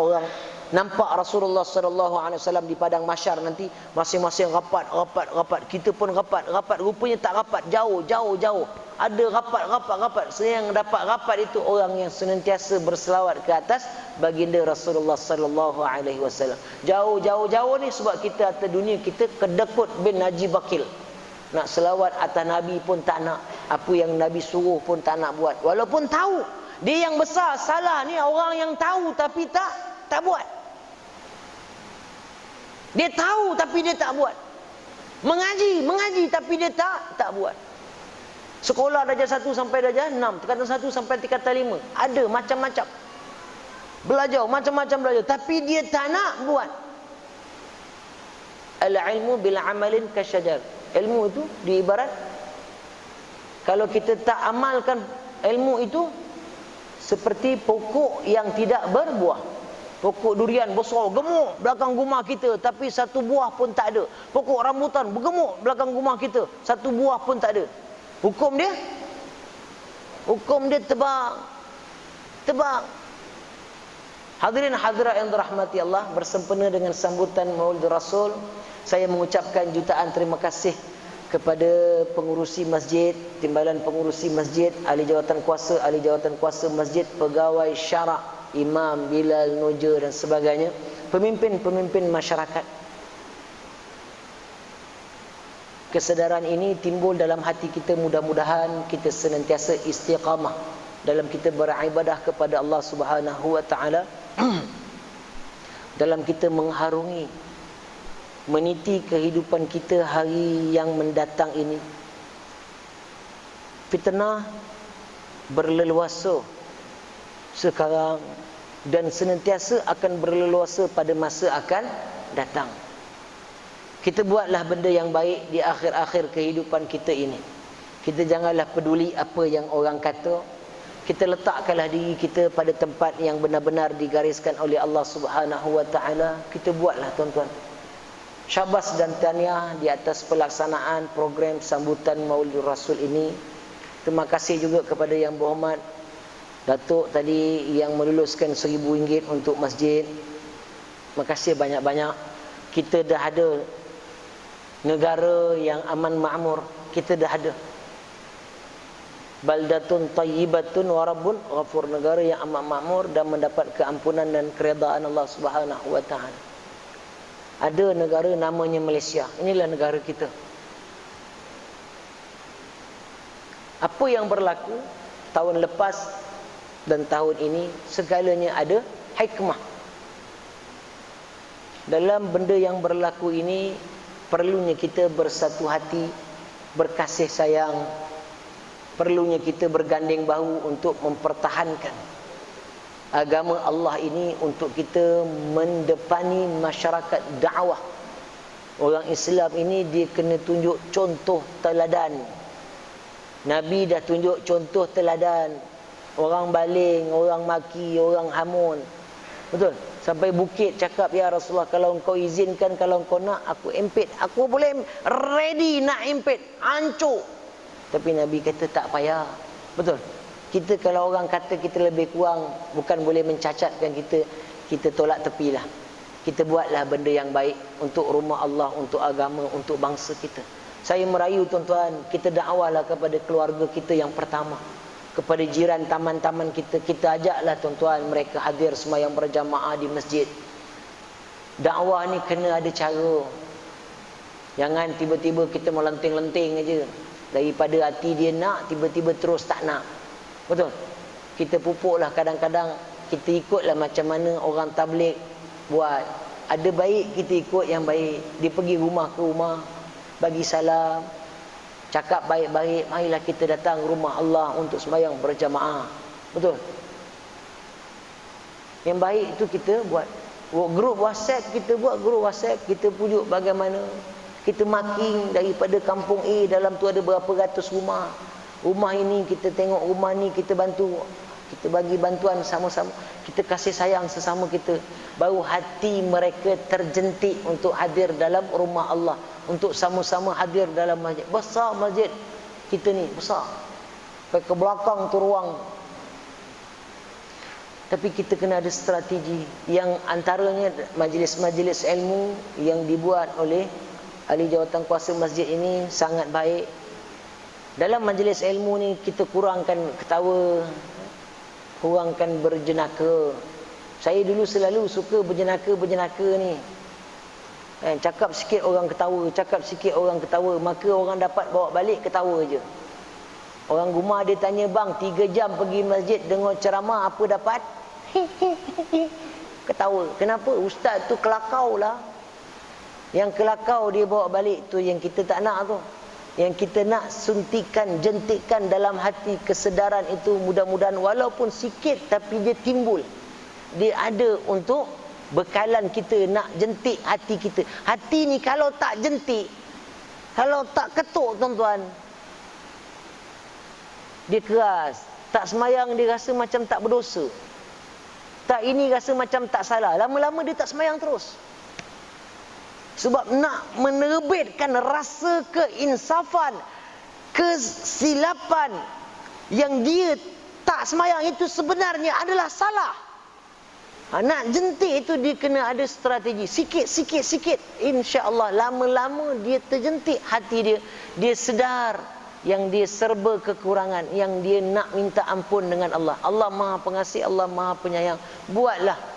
Speaker 2: Rasulullah sallallahu alaihi wasallam di padang mahsyar nanti, masing-masing rapat. Kita pun rapat. Rupanya tak rapat, jauh. Ada rapat. Yang dapat rapat itu orang yang senantiasa berselawat ke atas baginda Rasulullah sallallahu alaihi wasallam. Jauh ni sebab kita atas dunia kita kedekut bin Najib Bakil. Nak selawat atas Nabi pun tak nak. Apa yang Nabi suruh pun tak nak buat. Walaupun tahu dia yang besar salah ni orang yang tahu tapi tak buat. Dia tahu tapi dia tak buat. Mengaji tapi dia tak buat. Sekolah darjah 1 sampai darjah 6, tingkatan 1 sampai tingkatan 5. Ada macam-macam. Belajar macam-macam belajar tapi dia tak nak buat. Al-ilmu bil amalin kasyajar. Ilmu itu diibarat, kalau kita tak amalkan ilmu itu seperti pokok yang tidak berbuah. Pokok durian besar gemuk belakang rumah kita tapi satu buah pun tak ada. Pokok rambutan bergemuk belakang rumah kita, satu buah pun tak ada. Hukum dia tebang. Hadirin hadirat yang dirahmati Allah, bersempena dengan sambutan Maulid Rasul, saya mengucapkan jutaan terima kasih kepada pengurusi masjid, timbalan pengurusi masjid, ahli jawatan kuasa masjid, pegawai syarak, imam, Bilal, Noja dan sebagainya, pemimpin-pemimpin masyarakat. Kesedaran ini timbul dalam hati kita, mudah-mudahan kita senantiasa istiqamah dalam kita beribadah kepada Allah Subhanahu wa taala, dalam kita mengharungi, meniti kehidupan kita hari yang mendatang ini. Fitnah berleluasa sekarang dan senantiasa akan berleluasa pada masa akan datang. Kita buatlah benda yang baik di akhir-akhir kehidupan kita ini. Kita janganlah peduli apa yang orang kata. Kita letakkanlah diri kita pada tempat yang benar-benar digariskan oleh Allah Subhanahu wa taala. Kita buatlah tuan-tuan. Syabas dan tahniah di atas pelaksanaan program sambutan Maulid Rasul ini. Terima kasih juga kepada yang berhormat Datuk tadi yang meluluskan RM1,000 untuk masjid. Terima kasih banyak-banyak. Kita dah ada negara yang aman makmur. Kita dah ada baldatun tayyibatun wa rabbun ghafur, negara yang amat makmur dan mendapat keampunan dan keredaan Allah Subhanahu wa taala. Ada negara namanya Malaysia. Inilah negara kita. Apa yang berlaku tahun lepas dan tahun ini, segalanya ada hikmah. Dalam benda yang berlaku ini, perlunya kita bersatu hati, berkasih sayang. Perlunya kita berganding bahu untuk mempertahankan agama Allah ini, untuk kita mendepani masyarakat dakwah. Orang Islam ini dia kena tunjuk contoh teladan. Nabi dah tunjuk contoh teladan. Orang baling, orang maki, orang hamun. Betul? Sampai bukit cakap, ya Rasulullah, kalau engkau izinkan, kalau engkau nak, aku impit. Aku boleh ready nak impit, hancur. Tapi Nabi kata tak payah. Betul? Kita kalau orang kata kita lebih kurang, bukan boleh mencacatkan kita, kita tolak tepilah. Kita buatlah benda yang baik untuk rumah Allah, untuk agama, untuk bangsa kita. Saya merayu tuan-tuan, kita dakwahlah kepada keluarga kita yang pertama, kepada jiran taman-taman kita. Kita ajaklah tuan-tuan mereka hadir sembahyang berjamaah di masjid. Dakwah ni kena ada cara. Jangan tiba-tiba kita melenting-lenting aja. Daripada hati dia nak, tiba-tiba terus tak nak. Betul? Kita pupuklah kadang-kadang. Kita ikutlah macam mana orang tabligh buat. Ada baik kita ikut yang baik. Dia pergi rumah ke rumah, bagi salam, cakap baik-baik. Marilah kita datang rumah Allah untuk sembahyang berjamaah. Betul? Yang baik itu kita buat. Grup WhatsApp kita buat, grup WhatsApp kita pujuk bagaimana. Kita marking daripada kampung A, dalam tu ada berapa ratus rumah. Rumah ini kita tengok, rumah ni kita bantu. Kita bagi bantuan sama-sama. Kita kasih sayang sesama kita. Baru hati mereka terjentik untuk hadir dalam rumah Allah, untuk sama-sama hadir dalam masjid. Besar masjid kita ni, besar. Sampai ke belakang tu ruang. Tapi kita kena ada strategi. Yang antaranya majlis-majlis ilmu yang dibuat oleh ahli jawatan kuasa masjid ini sangat baik. Dalam majlis ilmu ni kita kurangkan ketawa, kurangkan berjenaka. Saya dulu selalu suka berjenaka ni. Cakap sikit orang ketawa, cakap sikit orang ketawa, maka orang dapat bawa balik ketawa je. Orang rumah dia tanya, bang 3 jam pergi masjid dengar ceramah, apa dapat? Ketawa. Kenapa? Ustaz tu kelakau lah. Yang kelakau dia bawa balik tu yang kita tak nak tu. Yang kita nak suntikan, jentikan dalam hati kesedaran itu, mudah-mudahan walaupun sikit tapi dia timbul. Dia ada untuk bekalan kita nak jentik hati kita. Hati ni kalau tak jentik, kalau tak ketuk tuan-tuan, dia keras. Tak semayang dia rasa macam tak berdosa. Tak ini rasa macam tak salah. Lama-lama dia tak semayang terus. Sebab nak menerbitkan rasa keinsafan, kesilapan yang dia tak semayang itu sebenarnya adalah salah. Nak jentik itu dia kena ada strategi. Sikit. InsyaAllah lama-lama dia terjentik hati dia. Dia sedar yang dia serba kekurangan, yang dia nak minta ampun dengan Allah. Allah Maha Pengasih, Allah Maha Penyayang. Buatlah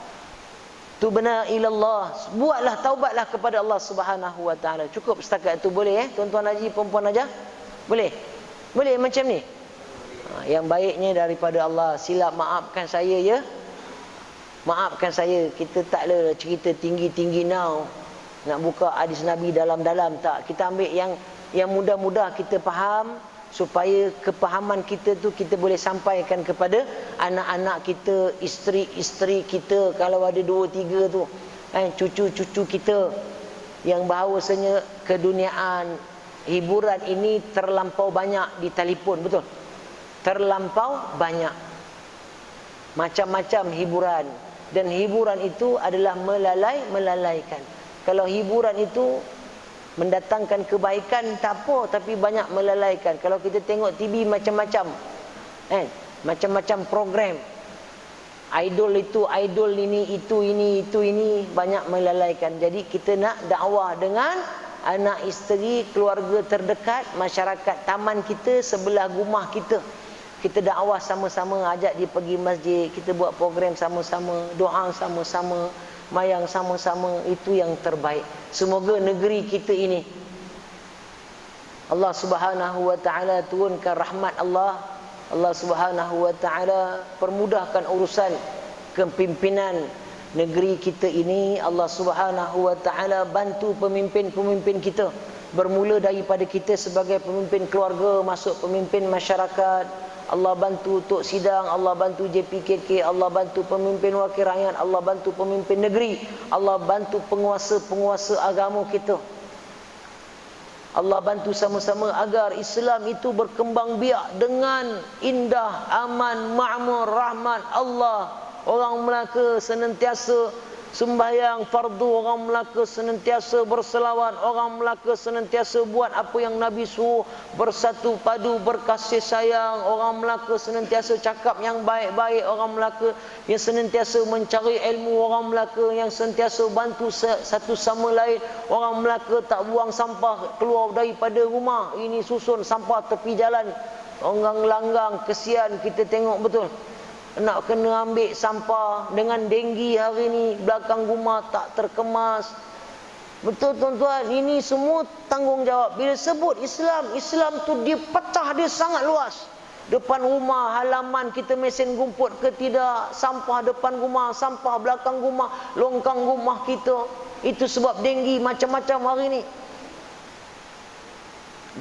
Speaker 2: tubna ilallah, buatlah taubatlah kepada Allah Subhanahu wa taala. Cukup setakat itu boleh tuan-tuan haji, puan-puan aja? Boleh macam ni. Yang baiknya daripada Allah, silap maafkan saya ya. Maafkan saya, kita tak ada cerita tinggi-tinggi now. Nak buka hadis Nabi dalam-dalam tak. Kita ambil yang mudah-mudah kita faham, supaya kepahaman kita tu kita boleh sampaikan kepada anak-anak kita, isteri-isteri kita, kalau ada 2-3 tu, cucu-cucu kita, yang bahawasanya keduniaan hiburan ini terlampau banyak di telefon. Betul? Terlampau banyak. macam-macam hiburan, dan hiburan itu adalah melalaikan. Kalau hiburan itu mendatangkan kebaikan tak apa, tapi banyak melalaikan. Kalau kita tengok TV macam-macam, macam-macam program, idol itu, idol ini, itu ini, banyak melalaikan. Jadi kita nak dakwah dengan anak isteri, keluarga terdekat, masyarakat taman kita, sebelah rumah kita. Kita dakwah sama-sama, ajak dia pergi masjid, kita buat program sama-sama, doa sama-sama, mayang sama-sama. Itu yang terbaik. Semoga negeri kita ini Allah Subhanahu wa taala turunkan rahmat Allah. Allah Subhanahu wa taala permudahkan urusan kepimpinan negeri kita ini. Allah Subhanahu wa taala bantu pemimpin-pemimpin kita, bermula daripada kita sebagai pemimpin keluarga, masuk pemimpin masyarakat. Allah bantu Tok Sidang, Allah bantu JPKK, Allah bantu pemimpin wakil rakyat, Allah bantu pemimpin negeri, Allah bantu penguasa-penguasa agama kita. Allah bantu sama-sama agar Islam itu berkembang biak dengan indah, aman, makmur, rahmat Allah. Orang Melaka senantiasa sembahyang fardu, orang Melaka senantiasa berselawat, orang Melaka senantiasa buat apa yang Nabi suruh, bersatu padu, berkasih sayang. Orang Melaka senantiasa cakap yang baik-baik, orang Melaka yang senantiasa mencari ilmu, orang Melaka yang senantiasa bantu satu sama lain. Orang Melaka tak buang sampah keluar daripada rumah, ini susun sampah tepi jalan, orang langgang, kesian kita tengok betul. Nak kena ambil sampah dengan denggi hari ni, belakang rumah tak terkemas. Betul tuan-tuan, ini semua tanggungjawab. Bila sebut Islam, Islam tu dia pecah, dia sangat luas. Depan rumah, halaman kita mesin rumput ke tidak, sampah depan rumah, sampah belakang rumah, longkang rumah kita. Itu sebab denggi macam-macam hari ni.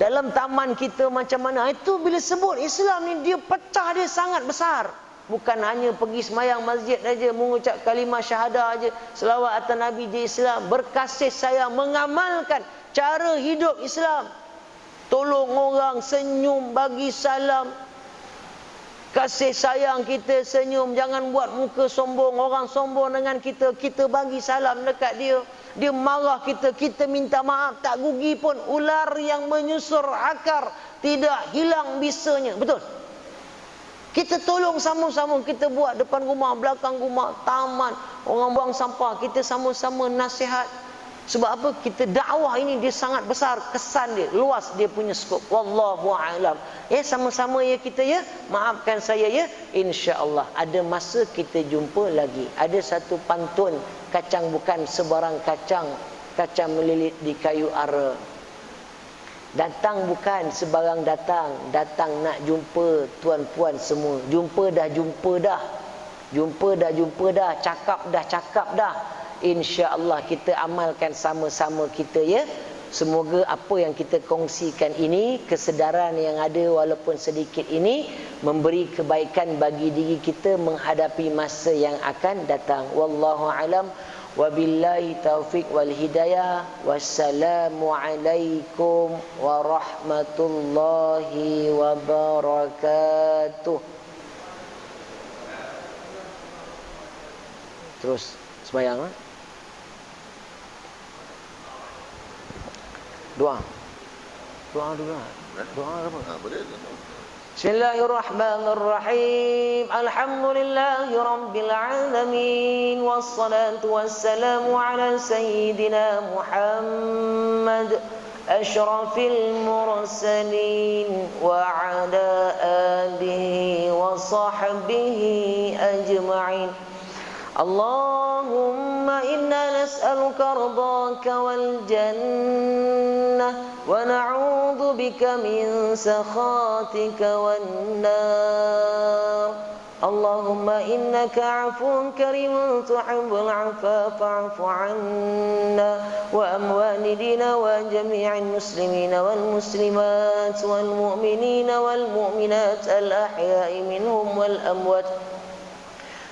Speaker 2: Dalam taman kita macam mana, itu bila sebut Islam ni, dia pecah, dia sangat besar. Bukan hanya pergi semayang masjid aja, mengucap kalimah syahadah aja, selawat atas Nabi je Islam. Berkasih sayang, mengamalkan cara hidup Islam. Tolong orang, senyum, bagi salam. Kasih sayang kita, senyum, jangan buat muka sombong. Orang sombong dengan kita, kita bagi salam dekat dia. Dia marah kita, kita minta maaf, tak rugi pun. Ular yang menyusur akar tidak hilang bisanya. Betul? Kita tolong sama-sama, kita buat depan rumah, belakang rumah, taman, orang buang sampah, kita sama-sama nasihat. Sebab apa? Kita dakwah ini dia sangat besar, kesan dia luas, dia punya skop. Wallahu a'lam. Sama-sama ya kita ya. Maafkan saya ya. Insya-Allah ada masa kita jumpa lagi. Ada satu pantun, kacang bukan sebarang kacang, kacang melilit di kayu ara. Datang bukan sebarang datang, datang nak jumpa tuan-puan semua. Jumpa dah, cakap dah. Insya-Allah kita amalkan sama-sama kita ya. Semoga apa yang kita kongsikan ini, kesedaran yang ada walaupun sedikit ini, memberi kebaikan bagi diri kita menghadapi masa yang akan datang. Wallahu alam. Wabillahi taufiq wal hidayah. Wassalamu alaikum warahmatullahi wabarakatuh. Terus sembahyang lah. Doa dulu lah. Doa apa? Bismillahirrahmanirrahim. Alhamdulillahi rabbil alamin. Wassalatu wassalamu ala sayyidina Muhammad asyrafil mursalin wa ala alihi wa sahbihi ajma'in. Allahumma inna nas'aluka ridhaka wal jannah wa na'udzu bika min sakhatika wan nar. Allahumma innaka 'afuwun karimun tuhibbul 'afwa fa'fu 'anna wa amwalidina wa jami'il muslimina wal muslimat wal mu'minina wal mu'minat al ahya'i minhum wal amwat.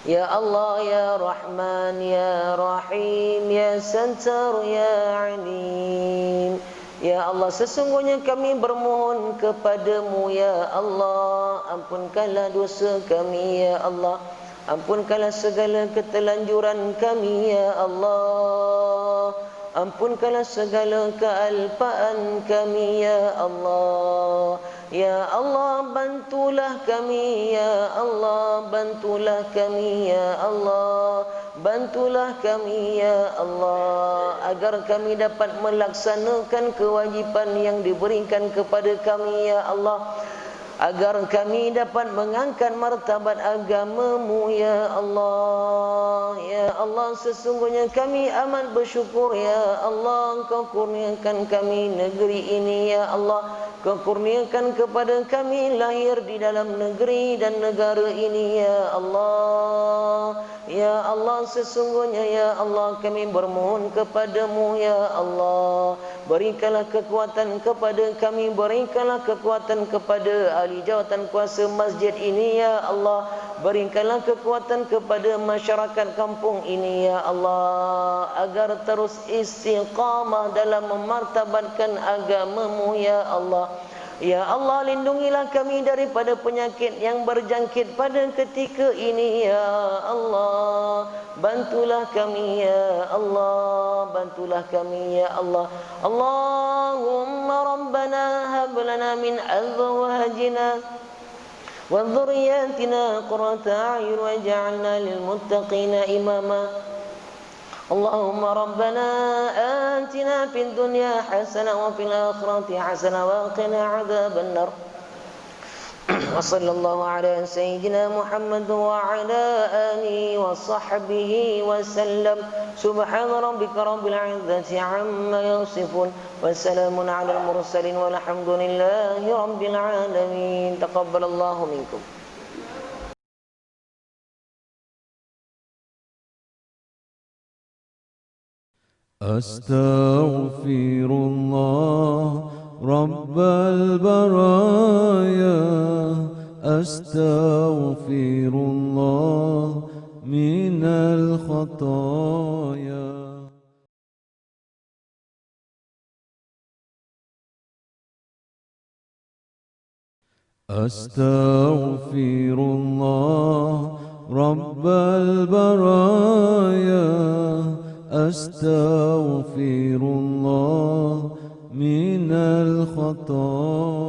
Speaker 2: Ya Allah, Ya Rahman, Ya Rahim, Ya Sattar, Ya Alim. Ya Allah, sesungguhnya kami bermohon kepadamu, Ya Allah. Ampunkanlah dosa kami, Ya Allah. Ampunkanlah segala ketelanjuran kami ya Allah. Ampunkanlah segala kealpaan kami ya Allah. Ya Allah, bantulah kami ya Allah, bantulah kami ya Allah, bantulah kami ya Allah, agar kami dapat melaksanakan kewajipan yang diberikan kepada kami ya Allah, agar kami dapat mengangkat martabat agamamu ya Allah. Ya Allah, sesungguhnya kami amat bersyukur ya Allah, Engkau kurniakan kami negeri ini ya Allah. Kau kurniakan kepada kami lahir di dalam negeri dan negara ini ya Allah. Ya Allah, sesungguhnya ya Allah kami bermohon kepadamu ya Allah, berikanlah kekuatan kepada kami, berikanlah kekuatan kepada ahli jawatan kuasa masjid ini ya Allah, berikanlah kekuatan kepada masyarakat kampung ini ya Allah, agar terus istiqamah dalam memartabatkan agamamu ya Allah. Ya Allah, lindungilah kami daripada penyakit yang berjangkit pada ketika ini ya Allah. Bantulah kami ya Allah, bantulah kami ya Allah. Allahumma rabbana hab lana min azwajina wa dhurriyyatina qurrata a'yun waj'alna lil muttaqina imama. اللهم ربنا آتنا في الدنيا حسنة وفي الآخرة حسنة وقنا عذاب النار. وصلى الله على سيدنا محمد وعلى آله وصحبه وسلم. سبحان ربك رب العزة عما يصفون وسلام على المرسلين والحمد لله رب العالمين. تقبل الله منكم.
Speaker 1: أستغفر الله رب البرايا، أستغفر الله من الخطايا. أستغفر الله رب البرايا، أستغفر الله من الخطايا.